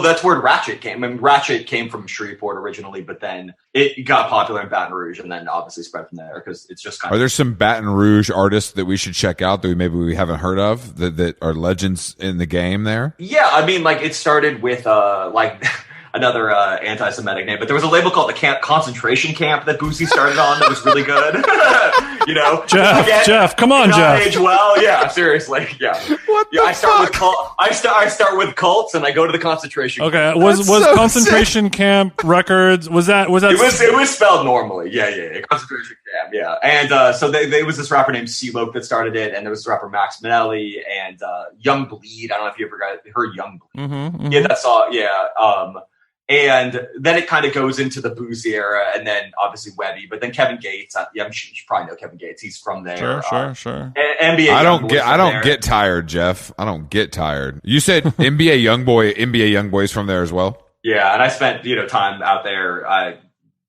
That's where Ratchet came. Ratchet came from Shreveport originally, but then it got popular in Baton Rouge and then obviously spread from there, because it's just kind of. Are there some Baton Rouge artists that we should check out that we haven't heard of that are legends in the game there? Yeah, it started with another anti-Semitic name, but there was a label called the Concentration Camp that Boosie started on that was really good. Jeff, come on, Jeff. Age well, yeah, seriously, yeah. What the fuck? I start with cults, and I go to the concentration. Okay, was so Concentration sick. Camp Records? Was that? It was spelled normally. Yeah. Concentration Camp. Yeah, and so there was this rapper named C-Lope that started it, and there was this rapper Max Minnelli and Young Bleed. I don't know if you ever heard Young Bleed. Mm-hmm. Yeah, that song. Yeah. And then it kind of goes into the Boosie era, and then obviously Webby, but then Kevin Gates. I'm sure you probably know Kevin Gates. He's from there. Sure. NBA. I don't get tired, Jeff. I don't get tired. You said NBA Youngboy's from there as well. Yeah, and I spent time out there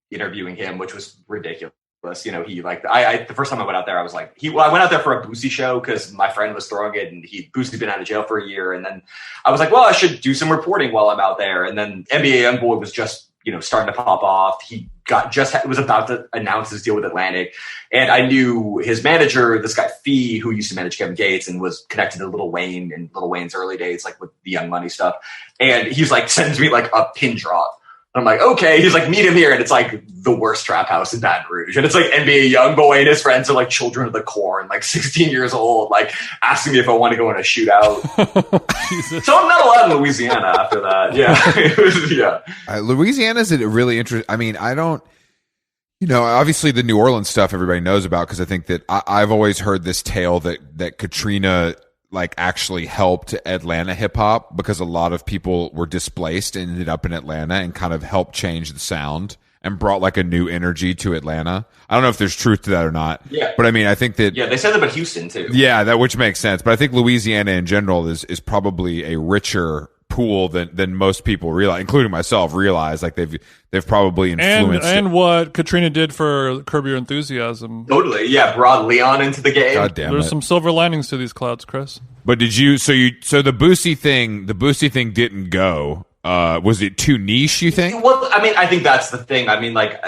interviewing him, which was ridiculous. He the first time I went out there, I was like, I went out there for a Boosie show because my friend was throwing it, and Boosie'd been out of jail for a year, and then I was like, well, I should do some reporting while I'm out there. And then NBA Youngboy was just starting to pop off. He was about to announce his deal with Atlantic, and I knew his manager, this guy Fee, who used to manage Kevin Gates and was connected to Lil Wayne in Lil Wayne's early days, like with the Young Money stuff. And he's like sends me like a pin drop. I'm like, okay. He's like, meet him here. And it's like the worst trap house in Baton Rouge. And it's like NBA Youngboy and his friends are like children of the corn, like 16 years old, like asking me if I want to go in a shootout. So I'm not allowed in Louisiana after that. Yeah. Louisiana's a really interesting. I mean, I don't, obviously the New Orleans stuff everybody knows about, because I think that I've always heard this tale that Katrina like actually helped Atlanta hip hop, because a lot of people were displaced and ended up in Atlanta, and kind of helped change the sound and brought like a new energy to Atlanta. I don't know if there's truth to that or not. Yeah. But I mean, I think that, yeah, they said that about Houston too. Yeah, that, which makes sense. But I think Louisiana in general is probably a richer pool than most people realize, including myself, realize. Like they've probably influenced and what Katrina did for Curb Your Enthusiasm. Totally. Yeah, brought Leon into the game. God damn There's it. some silver linings to these clouds, Chris. But did you? So the Boosie thing didn't go. Was it too niche, you think? Well, I mean, I think that's the thing. I mean, like,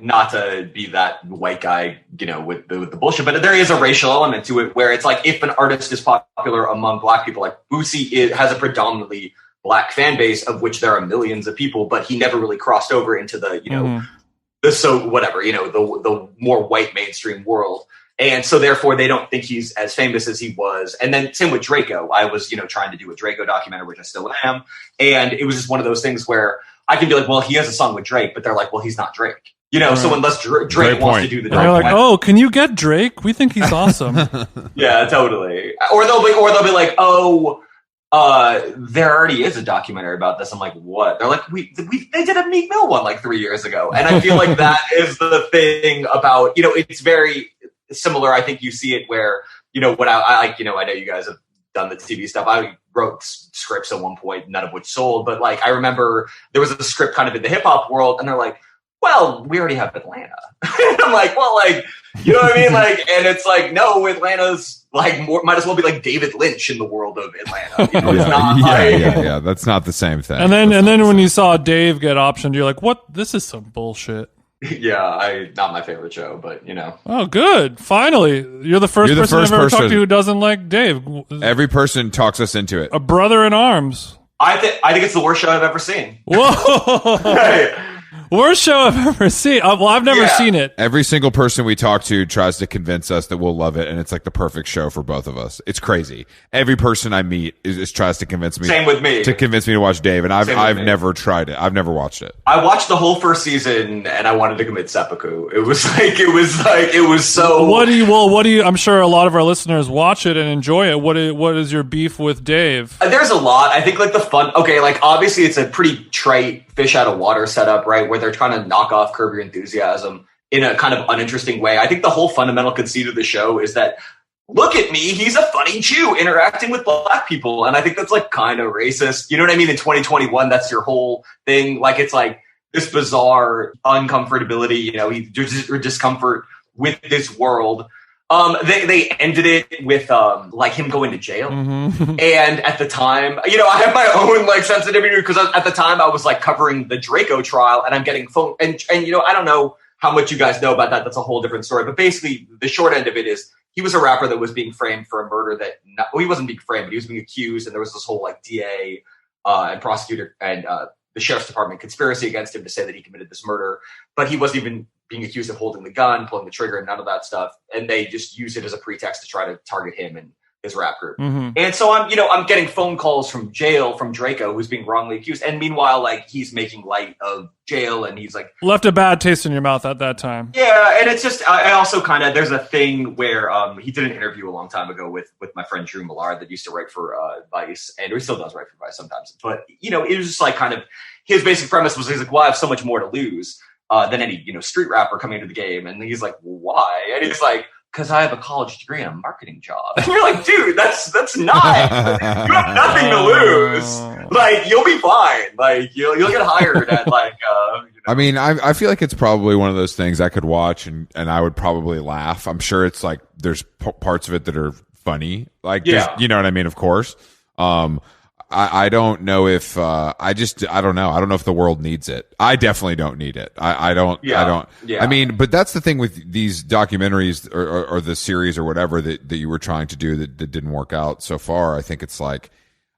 not to be that white guy, with the bullshit, but there is a racial element to it where it's like, if an artist is popular among black people, like Boosie has a predominantly black fan base, of which there are millions of people, but he never really crossed over into the, the more white mainstream world. And so therefore they don't think he's as famous as he was. And then same with Draco. I was, trying to do a Draco documentary, which I still am. And it was just one of those things where I can be like, well, he has a song with Drake, but they're like, well, he's not Drake. So unless Drake wants to do the Drake, they're like, oh, can you get Drake? We think he's awesome. Yeah, totally. Or they'll be like, oh, there already is a documentary about this. I'm like, what? They're like, they did a Meek Mill one like 3 years ago. And I feel like that is the thing about, it's very similar. I think you see it where, when I know you guys have done the TV stuff. I wrote scripts at one point, none of which sold, but like, I remember there was a script kind of in the hip hop world, and they're like, well, we already have Atlanta. I'm like, well, like, you know what I mean? Like, and it's like, no, Atlanta's like might as well be like David Lynch in the world of Atlanta. It's not yeah. That's not the same thing. And then when you saw Dave get optioned, you're like, what? This is some bullshit. Yeah, not my favorite show, but Oh, good. Finally, you're the first person I've ever talked to who doesn't like Dave. Every person talks us into it. A brother in arms. I think it's the worst show I've ever seen. Whoa. Worst show I've ever seen. Well, I've never seen it. Every single person we talk to tries to convince us that we'll love it, and it's like the perfect show for both of us. It's crazy. Every person I meet is tries to convince me. Same with me. To convince me to watch Dave, and I've never tried it. I've never watched it. I watched the whole first season, and I wanted to commit seppuku. It was so. What do you? I'm sure a lot of our listeners watch it and enjoy it. What is your beef with Dave? There's a lot. I think like the fun. Okay, like obviously it's a pretty trite fish out of water setup, right? Where they're trying to knock off Curb Your Enthusiasm in a kind of uninteresting way. I think the whole fundamental conceit of the show is that, look at me, he's a funny Jew interacting with black people. And I think that's like kind of racist. You know what I mean? In 2021, that's your whole thing. Like, it's like this bizarre uncomfortability, or discomfort with this world. They ended it with like him going to jail. Mm-hmm. And at the time, I have my own like sensitivity because at the time I was like covering the Draco trial, and I'm getting phone and I don't know how much you guys know about that. That's a whole different story. But basically, the short end of it is he was a rapper that was being framed for a murder he wasn't being framed, but he was being accused, and there was this whole like DA and prosecutor and the sheriff's department conspiracy against him to say that he committed this murder, but he wasn't even being accused of holding the gun, pulling the trigger, and none of that stuff. And they just use it as a pretext to try to target him and his rap group. Mm-hmm. And so I'm getting phone calls from jail from Draco, who's being wrongly accused. And meanwhile, like, he's making light of jail, and he's like left a bad taste in your mouth at that time. Yeah. And it's just, I also kind of, there's a thing where he did an interview a long time ago with my friend Drew Millard that used to write for Weiss, and he still does write for Weiss sometimes. But, it was just like kind of, his basic premise was, he's like, well, I have so much more to lose than any, street rapper coming into the game. And he's like, well, why? And he's like, because I have a college degree and a marketing job. And you're like, dude, that's not, you have nothing to lose. Like, you'll be fine. Like, you'll get hired at like, I mean, I feel like it's probably one of those things I could watch and I would probably laugh. I'm sure it's like, there's parts of it that are funny. Like, you know what I mean? Of course. I don't know if I don't know. I don't know if the world needs it. I definitely don't need it. I don't. Yeah. I mean, but that's the thing with these documentaries or the series or whatever that you were trying to do that didn't work out so far. I think it's like,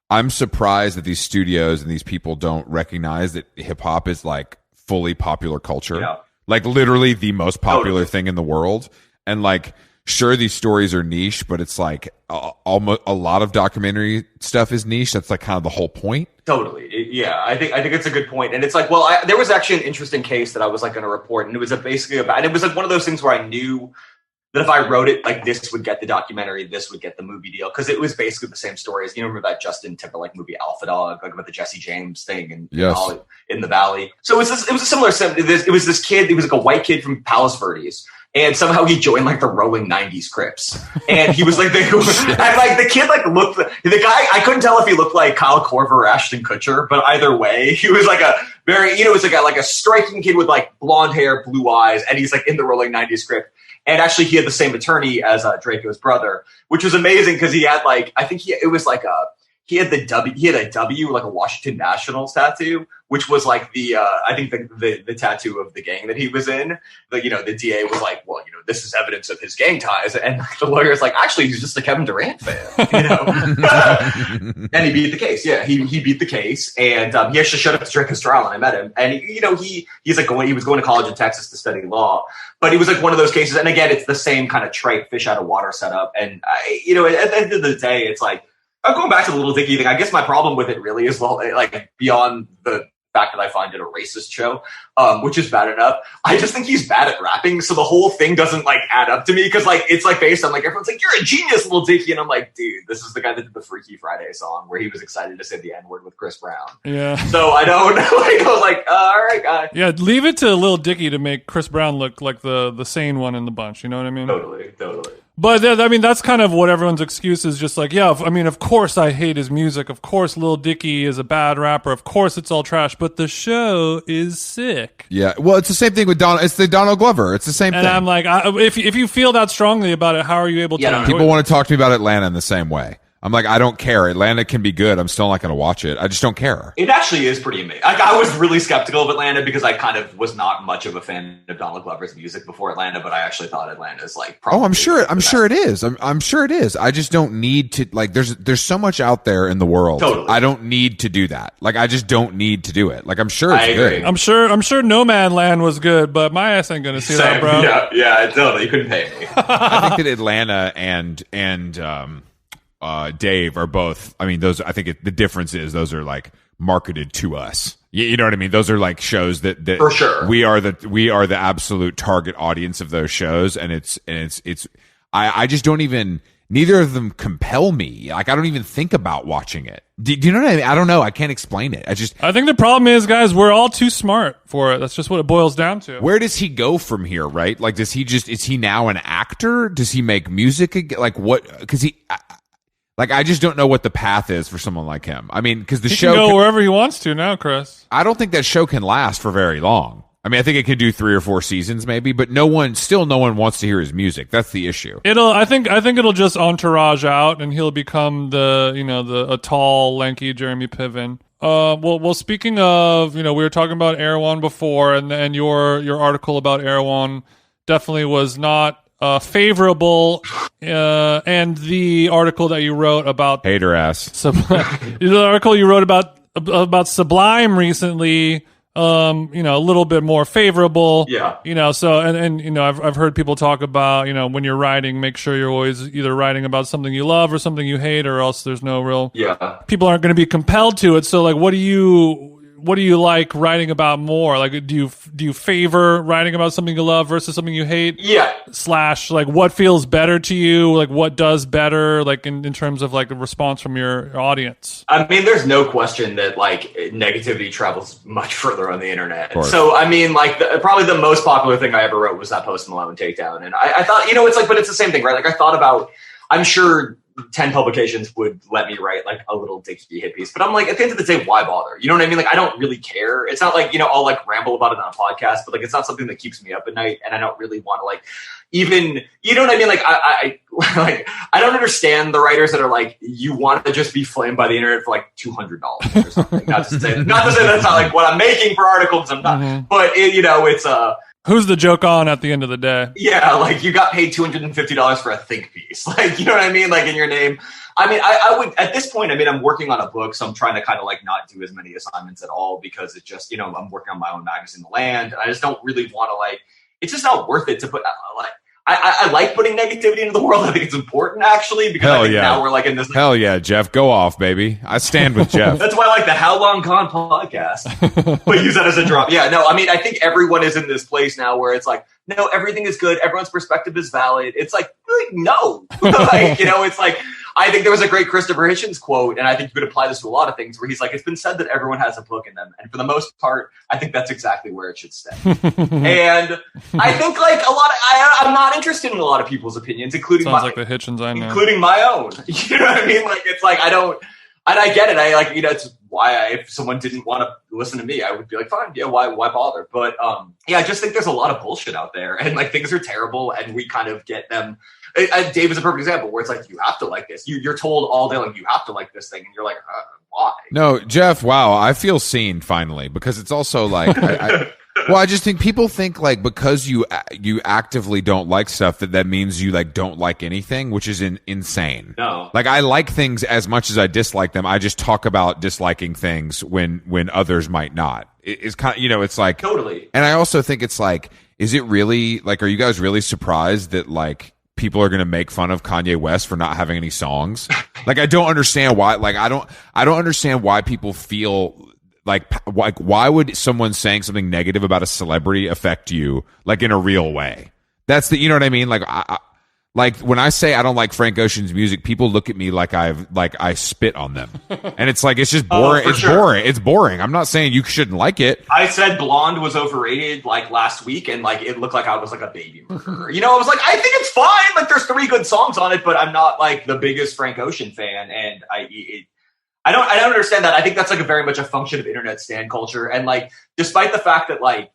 I'm surprised that these studios and these people don't recognize that hip hop is like fully popular culture. Yeah. Like literally the most popular thing in the world. And like, sure, these stories are niche, but it's like almost a lot of documentary stuff is niche. That's like kind of the whole point. Totally. Yeah, I think it's a good point. And it's like, well, there was actually an interesting case that I was like going to report, and it was basically about, and it was like one of those things where I knew that if I wrote it, like this would get the documentary, this would get the movie deal. Cause it was basically the same stories. You remember that Justin Timberlake movie, Alpha Dog, like about the Jesse James thing in the Valley. So it was a similar, it was this kid, it was like a white kid from Palos Verdes. And somehow he joined like the rolling 90s Crips. And he was like, the kid like looked, the guy, I couldn't tell if he looked like Kyle Korver or Ashton Kutcher, but either way, he was like a very, it was like a striking kid with like blonde hair, blue eyes. And he's like in the rolling 90s Crip. And actually he had the same attorney as Draco's brother, which was amazing because he had like, I think he had a W, like a Washington Nationals tattoo, which was like I think the tattoo of the gang that he was in. Like, the DA was like, well, this is evidence of his gang ties. And the lawyer's like, actually, he's just a Kevin Durant fan, And he beat the case. Yeah, he beat the case. And he actually showed up to Draco's trial and I met him. And, he's like he was going to college in Texas to study law. But he was like one of those cases. And again, it's the same kind of trite fish out of water setup. And, at the end of the day, it's like, I'm going back to the Little Dicky thing. I guess my problem with it really is, well, like beyond the fact that I find it a racist show, which is bad enough. I just think he's bad at rapping, so the whole thing doesn't like add up to me because like it's like based on like everyone's like you're a genius, Little Dicky, and I'm like, dude, this is the guy that did the Freaky Friday song where he was excited to say the N-word with Chris Brown. Yeah. So I don't like. I was like, all right, guy. Yeah, leave it to Lil Dicky to make Chris Brown look like the sane one in the bunch. You know what I mean? Totally. But I mean, that's kind of what everyone's excuse is. Just like, yeah, I mean, of course I hate his music. Of course Lil Dicky is a bad rapper. Of course it's all trash. But the show is sick. Yeah, well, it's the same thing with Donald. It's the Donald Glover. It's the same thing. And I'm like, if you feel that strongly about it, how are you able to? Yeah, people want to talk to me about Atlanta in the same way. I'm like, I don't care. Atlanta can be good. I'm still not going to watch it. I just don't care. It actually is pretty amazing. I was really skeptical of Atlanta because I kind of was not much of a fan of Donald Glover's music before Atlanta, but I actually thought Atlanta is like probably. Oh, I'm sure it is. I'm sure it is. I just don't need to like. There's so much out there in the world. Totally. I don't need to do that. Like, I just don't need to do it. Like, I'm sure it's good. I'm sure No Man Land was good, but my ass ain't gonna see that, bro. Yeah, totally. You couldn't pay me. I think that Atlanta and Dave are both. I mean, those. I think the difference is those are like marketed to us. You know what I mean? Those are like shows that for sure we are the absolute target audience of those shows, and it's. I just don't even. Neither of them compel me. Like, I don't even think about watching it. Do you know what I mean? I don't know. I can't explain it. I think the problem is, guys, we're all too smart for it. That's just what it boils down to. Where does he go from here, right? Like, is he now an actor? Does he make music again? Like, what? Because I just don't know what the path is for someone like him. I mean, because the show can go wherever he wants to now, Chris. I don't think that show can last for very long. I mean, I think it can do 3 or 4 seasons maybe, but no one wants to hear his music. That's the issue. I think it'll just entourage out, and he'll become a tall, lanky Jeremy Piven. Well, speaking of, we were talking about Erewhon before, and your article about Erewhon definitely was not favorable, and the article that you wrote about hater ass, the article you wrote about Sublime recently, a little bit more favorable. Yeah. So and I've heard people talk about, when you're writing, make sure you're always either writing about something you love or something you hate, or else there's no real. Yeah. People aren't going to be compelled to it. So like, what do you like writing about more? Like, do you favor writing about something you love versus something you hate? Yeah. / like, what feels better to you? Like, what does better, like, in terms of, like, a response from your audience? I mean, there's no question that, like, negativity travels much further on the internet. So, I mean, like, probably the most popular thing I ever wrote was that Post Malone takedown. And I thought, it's like, but it's the same thing, right? Like, I thought about, I'm sure 10 publications would let me write like a Little Dicky hit piece, but I'm like, at the end of the day, why bother? You know what I mean? Like, I don't really care. It's not like, I'll like ramble about it on a podcast, but like, it's not something that keeps me up at night. And I don't really want to like, even, you know what I mean? Like, I don't understand the writers that are like, you want to just be flamed by the internet for like $200 or something. not to say that's not like what I'm making for articles. I'm not, but it's who's the joke on at the end of the day? Yeah, like you got paid $250 for a think piece. Like, you know what I mean? Like in your name. I mean, I would, at this point, I mean, I'm working on a book, so I'm trying to kind of like not do as many assignments at all because it's just, I'm working on my own magazine, The Land. And I just don't really want to like, it's just not worth it to put like, I like putting negativity into the world. I think it's important, actually, because I think now we're like in this. Like, hell yeah, Jeff, go off, baby. I stand with Jeff. That's why I like the How Long Gone podcast. But use that as a drop. Yeah, no, I mean, I think everyone is in this place now where it's like, no, everything is good. Everyone's perspective is valid. It's like no. Like, it's like, I think there was a great Christopher Hitchens quote, and I think you could apply this to a lot of things, where he's like, it's been said that everyone has a book in them. And for the most part, I think that's exactly where it should stay. And I think like I'm not interested in a lot of people's opinions, including like the Hitchens I know. Including my own. You know what I mean? Like, it's like, I don't, and I get it. I like, it's why if someone didn't want to listen to me, I would be like, fine, yeah, why bother? But I just think there's a lot of bullshit out there, and like things are terrible, and we kind of get them. Dave is a perfect example where it's like, you have to like this. You're told all day, like, you have to like this thing, and you're like, why? No, Jeff, wow, I feel seen finally, because it's also like, I just think people think like because you actively don't like stuff that means you like don't like anything, which is insane. No, like I like things as much as I dislike them. I just talk about disliking things when others might not. It's kind of, it's like totally. And I also think it's like, is it really like, are you guys really surprised that like people are going to make fun of Kanye West for not having any songs? Like, I don't understand why. Like, I don't understand why people feel like why would someone saying something negative about a celebrity affect you like in a real way? That's the, you know what I mean? Like, like when I say I don't like Frank Ocean's music, people look at me like I spit on them, and it's like, it's just boring. Boring. It's boring. I'm not saying you shouldn't like it. I said Blonde was overrated like last week, and like it looked like I was like a baby murderer. I was like, I think it's fine. Like, there's 3 good songs on it, but I'm not like the biggest Frank Ocean fan, and I don't understand that. I think that's like a very much a function of internet stan culture, and like, despite the fact that like,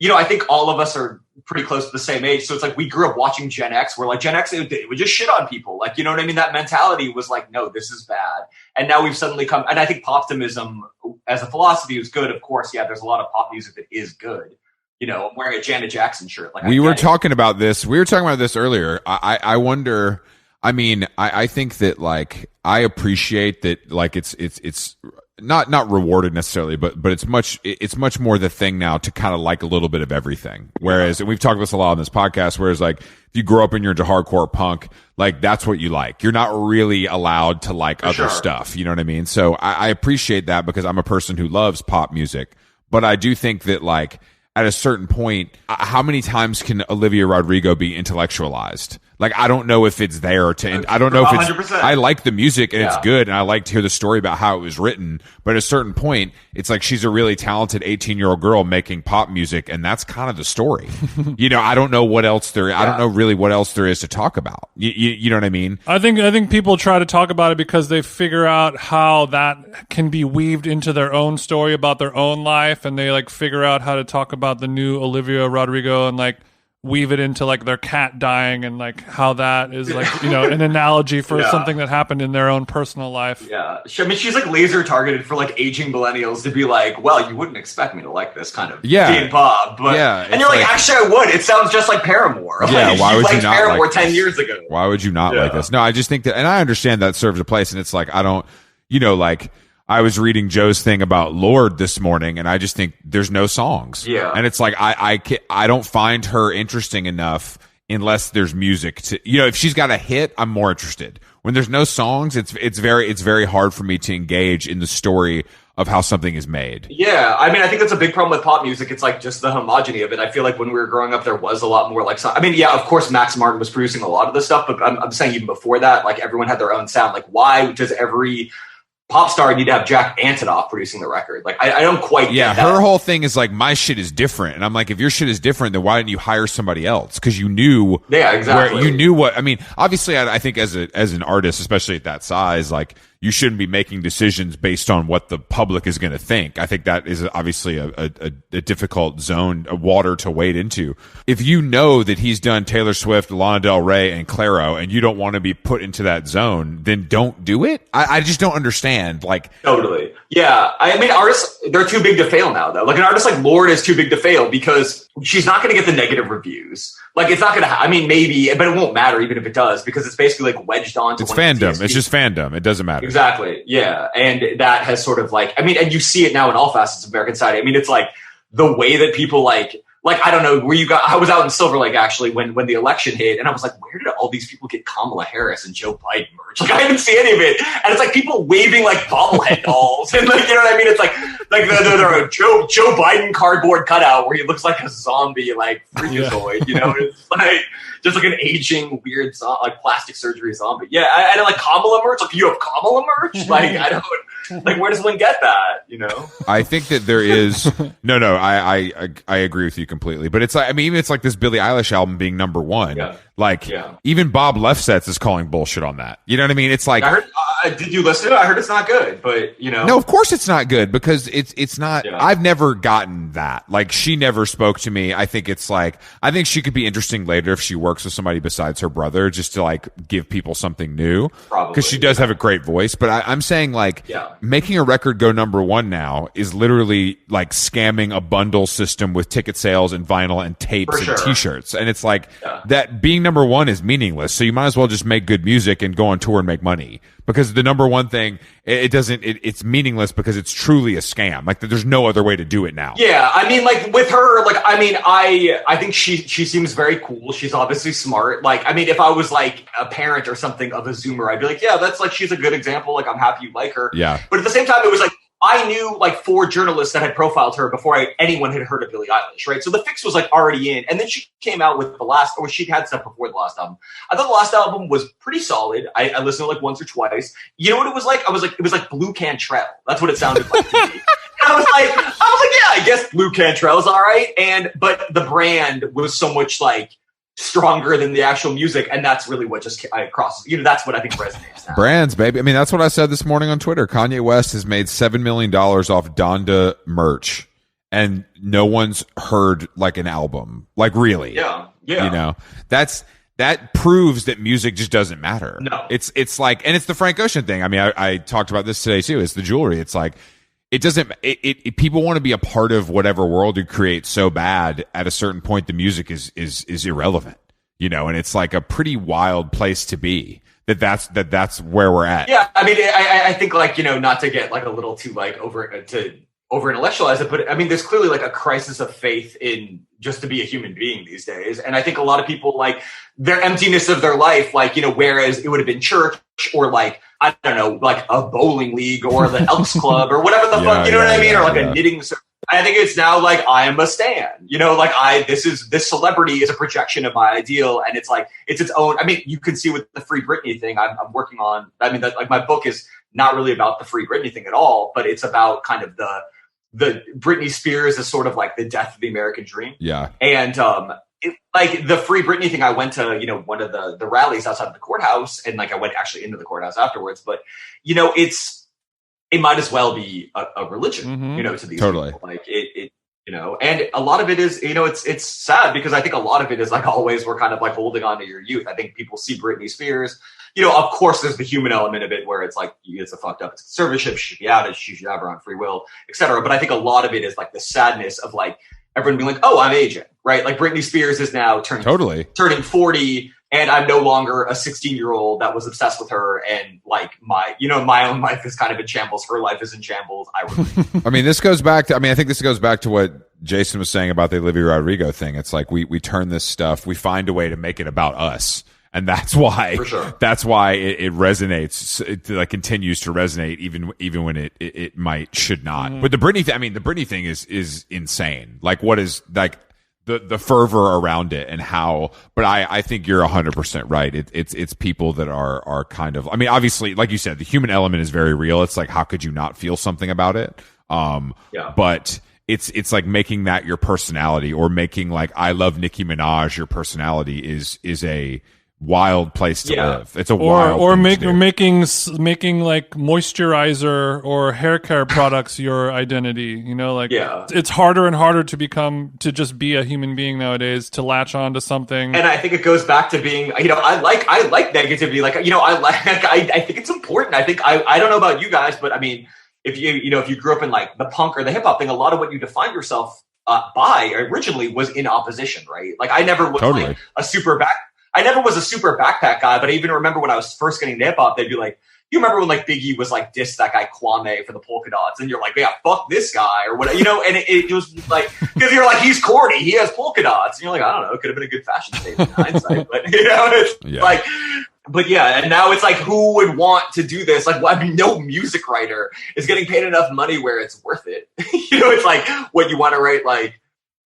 I think all of us are pretty close to the same age. So it's like, we grew up watching Gen X, where like Gen X, they would just shit on people. Like, you know what I mean? That mentality was like, no, this is bad. And now we've suddenly come, and I think poptimism as a philosophy is good. Of course, yeah, there's a lot of pop music that is good. I'm wearing a Janet Jackson shirt. Like, we were talking about this earlier. I wonder, I mean, I think that like, I appreciate that like it's not rewarded necessarily, but it's much more the thing now to kind of like a little bit of everything. Whereas, and we've talked about this a lot on this podcast, whereas like if you grow up and you're into hardcore punk, like that's what you like. You're not really allowed to like other stuff. You know what I mean? So I appreciate that, because I'm a person who loves pop music, but I do think that like at a certain point, how many times can Olivia Rodrigo be intellectualized? Like, I don't know if it's there I don't know if it's, 100%. I like the music and it's good, and I like to hear the story about how it was written, but at a certain point, it's like, she's a really talented 18-year-old girl making pop music, and that's kind of the story. I don't know what else I don't know really what else there is to talk about. You know what I mean? I think people try to talk about it because they figure out how that can be weaved into their own story about their own life, and they like figure out how to talk about the new Olivia Rodrigo and like weave it into like their cat dying, and like how that is like, an analogy for something that happened in their own personal life. Yeah. I mean, she's like laser targeted for like aging millennials to be like, well, you wouldn't expect me to like this kind of teen pop, but and you're like, actually I would. It sounds just like Paramore. Yeah, like, why would you not Paramore like 10 this? years ago? Why would you not like this? No, I just think that, and I understand that serves a place, and it's like, I don't, like, I was reading Joe's thing about Lorde this morning, and I just think there's no songs. Yeah. And it's like, I don't find her interesting enough unless there's music to, if she's got a hit, I'm more interested. When there's no songs, it's very hard for me to engage in the story of how something is made. Yeah. I mean, I think that's a big problem with pop music. It's like just the homogeny of it. I feel like when we were growing up, there was a lot more like, I mean, yeah, of course, Max Martin was producing a lot of this stuff, but I'm saying even before that, like everyone had their own sound. Like, why does every pop star need to have Jack Antonoff producing the record? Like, I don't quite get that. Her whole thing is like, my shit is different. And I'm like, if your shit is different, then why didn't you hire somebody else? Because you knew. Yeah, exactly. You knew what, I mean, obviously, I think as an artist, especially at that size, like, you shouldn't be making decisions based on what the public is going to think. I think that is obviously a difficult zone, a water to wade into. If you know that he's done Taylor Swift, Lana Del Rey, and Clairo, and you don't want to be put into that zone, then don't do it. I just don't understand. Like, totally. Yeah. I mean, artists, they're too big to fail now, though. Like, an artist like Lorde is too big to fail because she's not going to get the negative reviews. Like, it's not going to, I mean, maybe, but it won't matter even if it does, because it's basically like wedged onto. It's fandom. It's just fandom. It doesn't matter. Exactly. Yeah. And that has sort of like, I mean, and you see it now in all facets of American society. I mean, it's like the way that people like like, I don't know where you got. I was out in Silver Lake actually when the election hit, and I was like, where did all these people get Kamala Harris and Joe Biden merch? Like, I didn't see any of it, and it's like people waving like bobblehead dolls, and like, you know what I mean? It's like they're a Joe Biden cardboard cutout where he looks like a zombie, like freakazoid. You know, it's like just like an aging weird like plastic surgery zombie. Yeah, I like Kamala merch. Like, you have Kamala merch? Like, I don't. Like, where does one get that? You know, I think that there is no. I agree with you completely. But it's like, I mean, even it's like this Billie Eilish album being number one. Yeah. Like, even Bob Lefsetz is calling bullshit on that. You know what I mean? It's like, I heard. Did you listen to it? I heard it's not good, but you know, no, of course it's not good because it's not. Yeah. I've never gotten that. Like, she never spoke to me. I think it's like, I think she could be interesting later if she works with somebody besides her brother, just to like give people something new. Probably, because she does have a great voice. But I'm saying, like, making a record go number one now is literally like scamming a bundle system with ticket sales and vinyl and tapes and t-shirts. And it's like, that being number one is meaningless. So you might as well just make good music and go on tour and make money, because the number one thing, it's meaningless because it's truly a scam. Like, there's no other way to do it now. Yeah. I mean, like, with her, like, I mean, I think she seems very cool. She's obviously smart. Like, I mean, if I was like a parent or something of a Zoomer, I'd be like, yeah, that's like, she's a good example. Like, I'm happy you like her. Yeah. But at the same time, it was like, I knew like 4 journalists that had profiled her before anyone had heard of Billie Eilish, right? So the fix was like already in. And then she came out with she had stuff before the last album. I thought the last album was pretty solid. I listened to it like once or twice. You know what it was like? It was like Blue Cantrell. That's what it sounded like to me. I was like, yeah, I guess Blue Cantrell's all right. But the brand was so much like stronger than the actual music, and that's really what just crosses. You know, that's what I think resonates now. Brands, baby. I mean, that's what I said this morning on Twitter. Kanye West has made $7 million off Donda merch, and no one's heard like an album. Like, really? Yeah. You know, that proves that music just doesn't matter. No, it's like, and it's the Frank Ocean thing. I mean, I talked about this today too. It's the jewelry. It's like, it doesn't. People want to be a part of whatever world you create so bad. At a certain point, the music is irrelevant, you know. And it's like a pretty wild place to be. That's where we're at. Yeah, I mean, I think, like, you know, not to get like a little too like over intellectualize it, but I mean, there's clearly like a crisis of faith in just to be a human being these days. And I think a lot of people, like, their emptiness of their life, like, you know, whereas it would have been church or like, I don't know, like a bowling league or the Elks Club or whatever the fuck, you know what I mean? Or like a knitting. I think it's now like, I am a stan, you know, like this celebrity is a projection of my ideal. And it's like, it's its own. I mean, you can see with the Free Britney thing I'm working on. I mean, like, my book is not really about the Free Britney thing at all, but it's about kind of the Britney Spears is sort of like the death of the American dream. Yeah. And, like the Free Britney thing, I went to, you know, one of the rallies outside of the courthouse, and like I went actually into the courthouse afterwards. But, you know, it might as well be a religion, you know, to these people. Like it, you know, and a lot of it is, you know, it's sad because I think a lot of it is like always we're kind of like holding on to your youth. I think people see Britney Spears, you know, of course there's the human element of it where it's like, it's a fucked up, it's conservatorship, she should be outed, she should have her own free will, etc. But I think a lot of it is like the sadness of like everyone being like, oh, I'm aging, right? Like Britney Spears is now turning 40, and I'm no longer a 16-year-old that was obsessed with her, and like my own life is kind of in shambles, her life is in shambles. I mean, this goes back to, I think this goes back to what Jason was saying about the Olivia Rodrigo thing. It's like we turn this stuff, we find a way to make it about us. And that's why, that's why it resonates. It like continues to resonate even when it should not. But the Britney thing, the Britney thing is insane. Like, what is like the fervor around it and how, but I think you're 100% right. It's people that are kind of, obviously, like you said, the human element is very real. It's like, how could you not feel something about it? But it's like making that your personality, or making like, I love Nicki Minaj your personality is a wild place to live. It's a wild or making like moisturizer or hair care products your identity. You know, like it's harder and harder to just be a human being nowadays, to latch on to something. And I think it goes back to being, you know, I like negativity. Like, you know, I think it's important. I think I don't know about you guys, but I mean, if you grew up in like the punk or the hip hop thing, a lot of what you defined yourself by originally was in opposition, right? Like I never was like I never was a super backpack guy, but I even remember when I was first getting into hip hop, they'd be like, you remember when like Biggie was like dissed that guy Kwame for the polka dots, and you're like, yeah, fuck this guy or whatever, and it was like, because you're like, he's corny, he has polka dots, and you're like, I don't know, it could have been a good fashion statement in hindsight, but it's like, but yeah, and now it's like, who would want to do this? Like, well, I mean, no music writer is getting paid enough money where it's worth it. It's like, what, you want to write like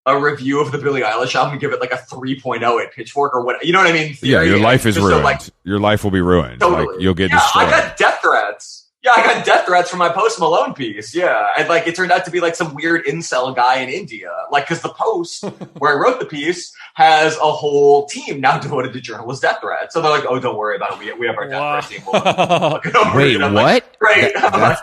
a review of the Billie Eilish album and give it like a 3.0 at Pitchfork or what? You know what I mean? Yeah, your life is ruined. So, like, your life will be ruined. Totally. Like, you'll get destroyed. I got death threats. Yeah, I got death threats from my Post Malone piece. Yeah, and like it turned out to be like some weird incel guy in India. Like, because the Post, where I wrote the piece, has a whole team now devoted to journalist death threats. So they're like, "Oh, don't worry about it. We have our death threat team." Wait, what? Like, great.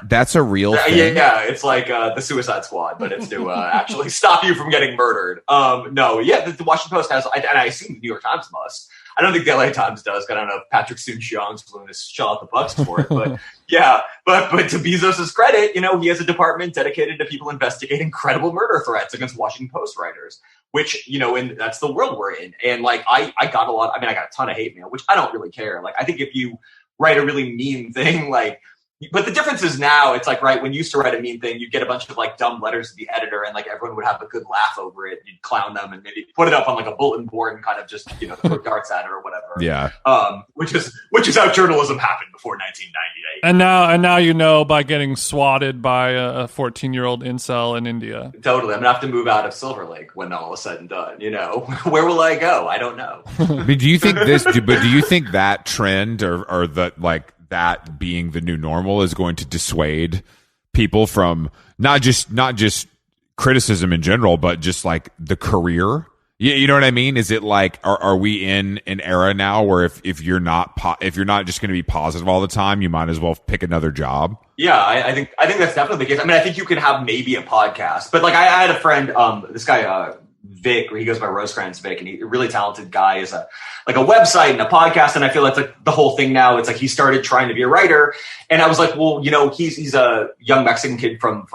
That's a real thing. Yeah, it's like the Suicide Squad, but it's to actually stop you from getting murdered. The Washington Post has, and I assume the New York Times must. I don't think the LA Times does. I don't know if Patrick Soon-Shiong's willing to shell out the bucks for it, but yeah. But to Bezos' credit, he has a department dedicated to people investigating credible murder threats against Washington Post writers, which, and that's the world we're in. And like, I got a ton of hate mail, which I don't really care. Like, I think if you write a really mean thing, like, but the difference is now it's like, right, when you used to write a mean thing, you'd get a bunch of like dumb letters to the editor and like everyone would have a good laugh over it. You'd clown them and maybe put it up on like a bulletin board and kind of just, throw darts at it or whatever. Yeah. Which is how journalism happened before 1998. And now by getting swatted by a 14-year-old incel in India. Totally. I'm gonna have to move out of Silver Lake when all is said and done. Where will I go? I don't know. I mean, do you think that trend or that like that being the new normal is going to dissuade people from not just criticism in general, but just like the career? You know what I mean? Is it like, are we in an era now where if you're not just going to be positive all the time, you might as well pick another job? Yeah, I think that's definitely the case. I mean, I think you can have maybe a podcast, but like I had a friend, this guy, Vic, where he goes by Rosecrans Vic, and he's a really talented guy, is a website and a podcast, and I feel like the whole thing now, it's like he started trying to be a writer, and I was like, well, he's a young Mexican kid from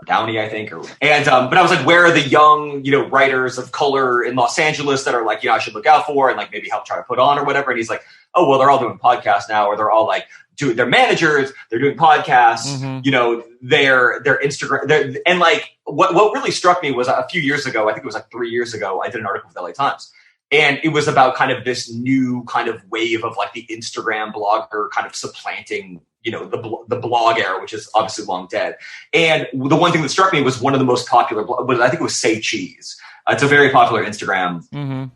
Downey, I think, but I was like, where are the young, writers of color in Los Angeles that are like, I should look out for and like maybe help try to put on or whatever, and he's like, oh, well, they're all doing podcasts now, or they're all like they're managers, they're doing podcasts, they're Instagram, and like what really struck me was a few years ago, I think it was like 3 years ago, I did an article with the LA Times, and it was about kind of this new kind of wave of like the Instagram blogger kind of supplanting, the blog era, which is obviously long dead. And the one thing that struck me was one of the most popular, I think it was Say Cheese. It's a very popular Instagram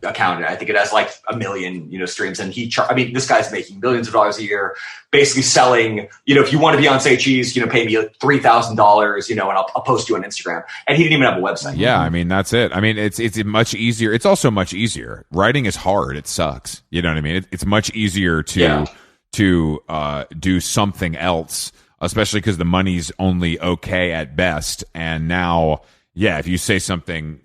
account. I think it has like 1 million, streams. And this guy's making millions of dollars a year, basically selling, if you want to be on Say Cheese, pay me like $3,000, and I'll post you on Instagram. And he didn't even have a website. Yeah. I mean, that's it. I mean, it's much easier. It's also much easier. Writing is hard. It sucks. You know what I mean? It's much easier to do something else, especially because the money's only okay at best. And now, yeah, if you say something,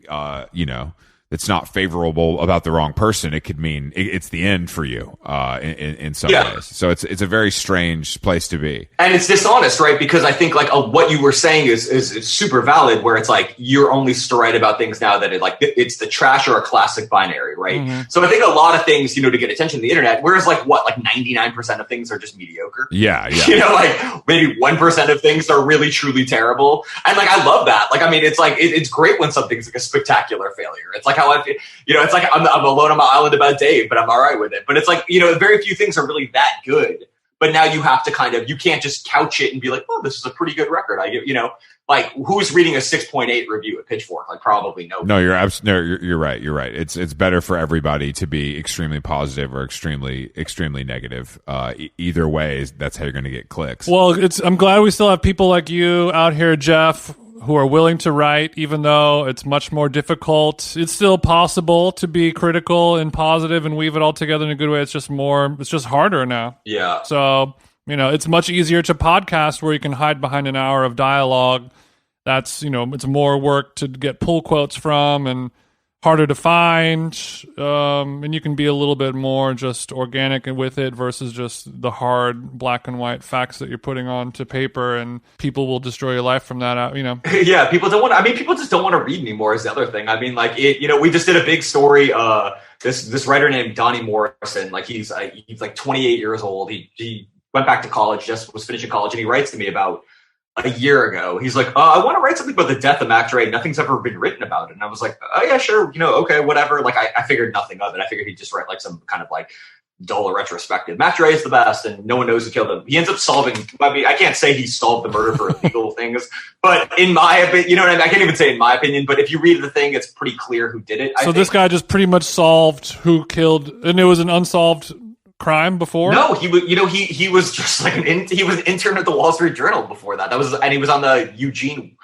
that's not favorable about the wrong person, it could mean it's the end for you in some ways. So it's a very strange place to be. And it's dishonest, right? Because I think like what you were saying is super valid, where it's like you're only to write about things now that it's the trash or a classic binary, right? Mm-hmm. So I think a lot of things, to get attention on the internet, whereas like 99% of things are just mediocre. Yeah. Like maybe 1% of things are really truly terrible. And like I love that. Like I mean, it's like it's great when something's like a spectacular failure. It's like how I feel, it's like I'm alone on my island about Dave, but I'm all right with it. But it's like, very few things are really that good. But now you have to you can't just couch it and be like, oh, this is a pretty good record. Like who's reading a 6.8 review at Pitchfork? Like probably nobody. No, you're right. You're right. It's better for everybody to be extremely positive or extremely negative. Either way, that's how you're going to get clicks. Well, I'm glad we still have people like you out here, Jeff, who are willing to write, even though it's much more difficult. It's still possible to be critical and positive and weave it all together in a good way. It's just harder now. Yeah. So, it's much easier to podcast where you can hide behind an hour of dialogue. That's, it's more work to get pull quotes from and harder to find. And you can be a little bit more just organic with it versus just the hard black and white facts that you're putting onto paper, and people will destroy your life from that, Yeah, people just don't want to read anymore is the other thing. I mean, like we just did a big story, this writer named Donnie Morrison, like he's like 28 years old. He went back to college, just was finishing college, and he writes to me about a year ago. He's like, I want to write something about the death of Mac Dre. Nothing's ever been written about it. And I was like, oh yeah, sure. Okay, whatever. Like I figured nothing of it. I figured he'd just write like some kind of like dull retrospective. Mac Dre is the best and no one knows who killed him. He ends up solving, I mean, I can't say he solved the murder for illegal things, but in my opinion, you know what I mean? I can't even say in my opinion, but if you read the thing, it's pretty clear who did it. So this guy just pretty much solved who killed, and it was an unsolved crime before? No, he was, he was just like he was an intern at the Wall Street Journal before that. And he was on the Eugene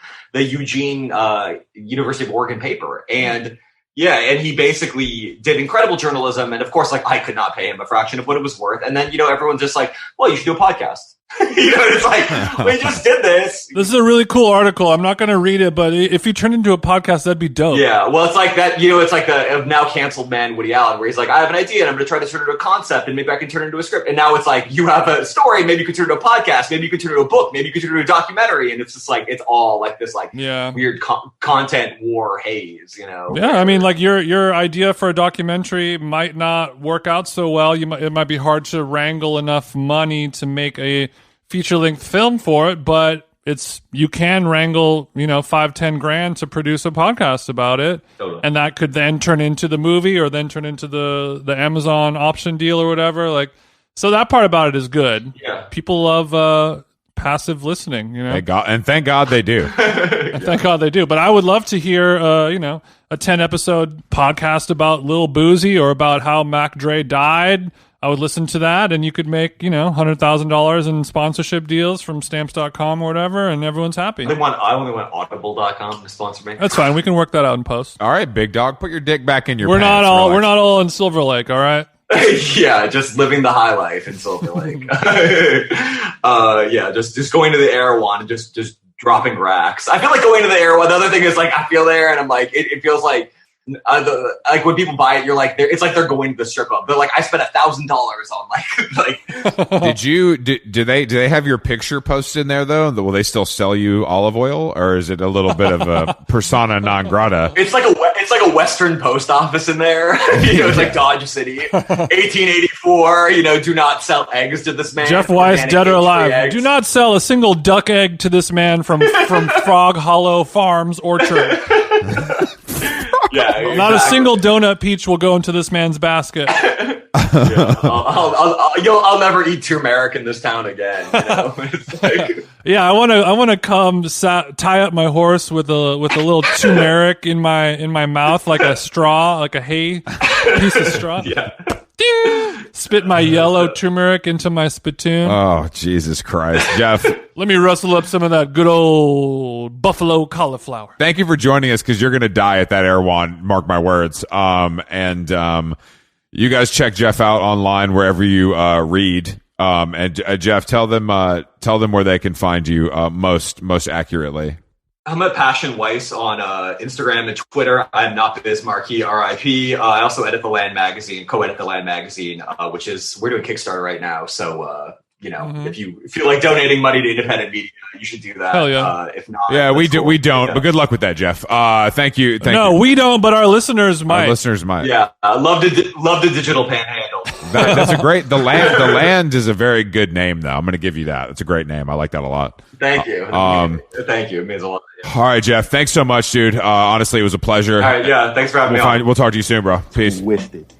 University of Oregon paper. And yeah, and he basically did incredible journalism. And of course, like I could not pay him a fraction of what it was worth. And then, everyone's just like, well, you should do a podcast. It's like, we just did this. This is a really cool article. I'm not going to read it, but if you turn into a podcast, that'd be dope. Yeah, well, it's like that, it's like the now canceled man Woody Allen, where he's like, I have an idea and I'm going to try to turn it into a concept and maybe I can turn it into a script. And now it's like, you have a story, maybe you can turn it into a podcast, maybe you can turn it into a book, maybe you can turn it into a documentary. And it's just like, it's all like this like weird content war haze, Yeah, I mean, like your idea for a documentary might not work out so well. It might be hard to wrangle enough money to make a feature-length film for it, but you can wrangle, $5-10 grand to produce a podcast about it. Totally. And that could then turn into the movie or then turn into the Amazon option deal or whatever. Like, so that part about it is good. Yeah. People love passive listening, Thank God they do. Thank God they do. But I would love to hear, a 10-episode podcast about Lil Boosie or about how Mac Dre died. I would listen to that, and you could make, $100,000 in sponsorship deals from stamps.com or whatever, and everyone's happy. I only want audible.com to sponsor me. That's fine. We can work that out in post. All right, big dog, put your dick back in your We're pants. We're not all in Silver Lake, all right? Yeah, just living the high life in Silver Lake. Just going to the Erewhon and just dropping racks. I feel like going to the Erewhon. The other thing is like I feel there, and I'm like, it feels like. Like when people buy it, you're like, it's like they're going to the strip club. They're like, I spent $1,000 on like. Do they have your picture posted in there though? Will they still sell you olive oil, or is it a little bit of a persona non grata? It's like a Western post office in there. It's like Dodge City, 1884. Do not sell eggs to this man. Jeff Weiss, dead or alive. Do not sell a single duck egg to this man from Frog Hollow Farms Orchard. Yeah, exactly. Not a single donut peach will go into this man's basket. I'll never eat turmeric in this town again. It's like... Yeah, I want to come tie up my horse with a little turmeric in my mouth, like a straw, like a hay piece of straw. Yeah. Spit my yellow turmeric into my spittoon. Oh, Jesus Christ. Jeff. Let me rustle up some of that good old buffalo cauliflower. Thank you for joining us, because you're going to die at that Erewhon, mark my words. You guys check Jeff out online wherever you read. Jeff, tell them where they can find you most accurately. I'm at Passion Weiss on Instagram and Twitter. I'm not Biz Marquis, RIP. I also edit The Land magazine, co-edit The Land magazine, which is, we're doing Kickstarter right now. So, if you feel like donating money to independent media, you should do that. Hell yeah. If not, yeah, we don't. But good luck with that, Jeff. Thank you. No, we don't, but our listeners might. Yeah, love the digital panhandle. That's a great. The land is a very good name, though. I'm going to give you that. It's a great name. I like that a lot. Thank you. Thank you. It means a lot. Yeah. All right, Jeff. Thanks so much, dude. Honestly, it was a pleasure. All right, yeah. Thanks for having me on. We'll talk to you soon, bro. Peace. Twisted.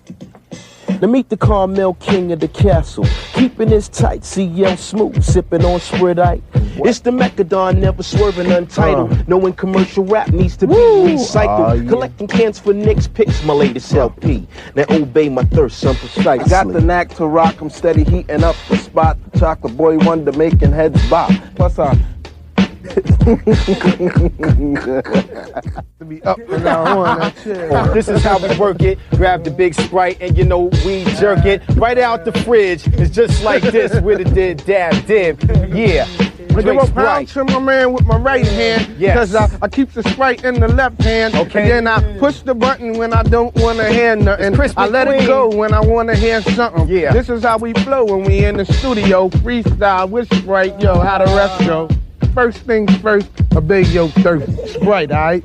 Now meet the Carmel king of the castle, keeping his tight, CL smooth, sipping on Sprite. It's the Macadon, never swerving untitled, knowing commercial rap needs to be recycled. Collecting cans for Nick's picks, my latest LP. Now obey my thirst, some precisely. I got the knack to rock, I'm steady heating up the spot. The chocolate boy wonder making heads bop. Plus to be up and down on that chair. This is how we work it. Grab the big Sprite and we jerk it right out the fridge. It's just like this with a dab dib. Yeah. I give a pound to my man with my right hand, because I keep the Sprite in the left hand, and then I push the button when I don't want to hear nothing. I let it go when I want to hear something. Yeah. This is how we flow when we in the studio, freestyle with Sprite. Yo, how the rest go? First things first, obey your thirst. Sprite, alright?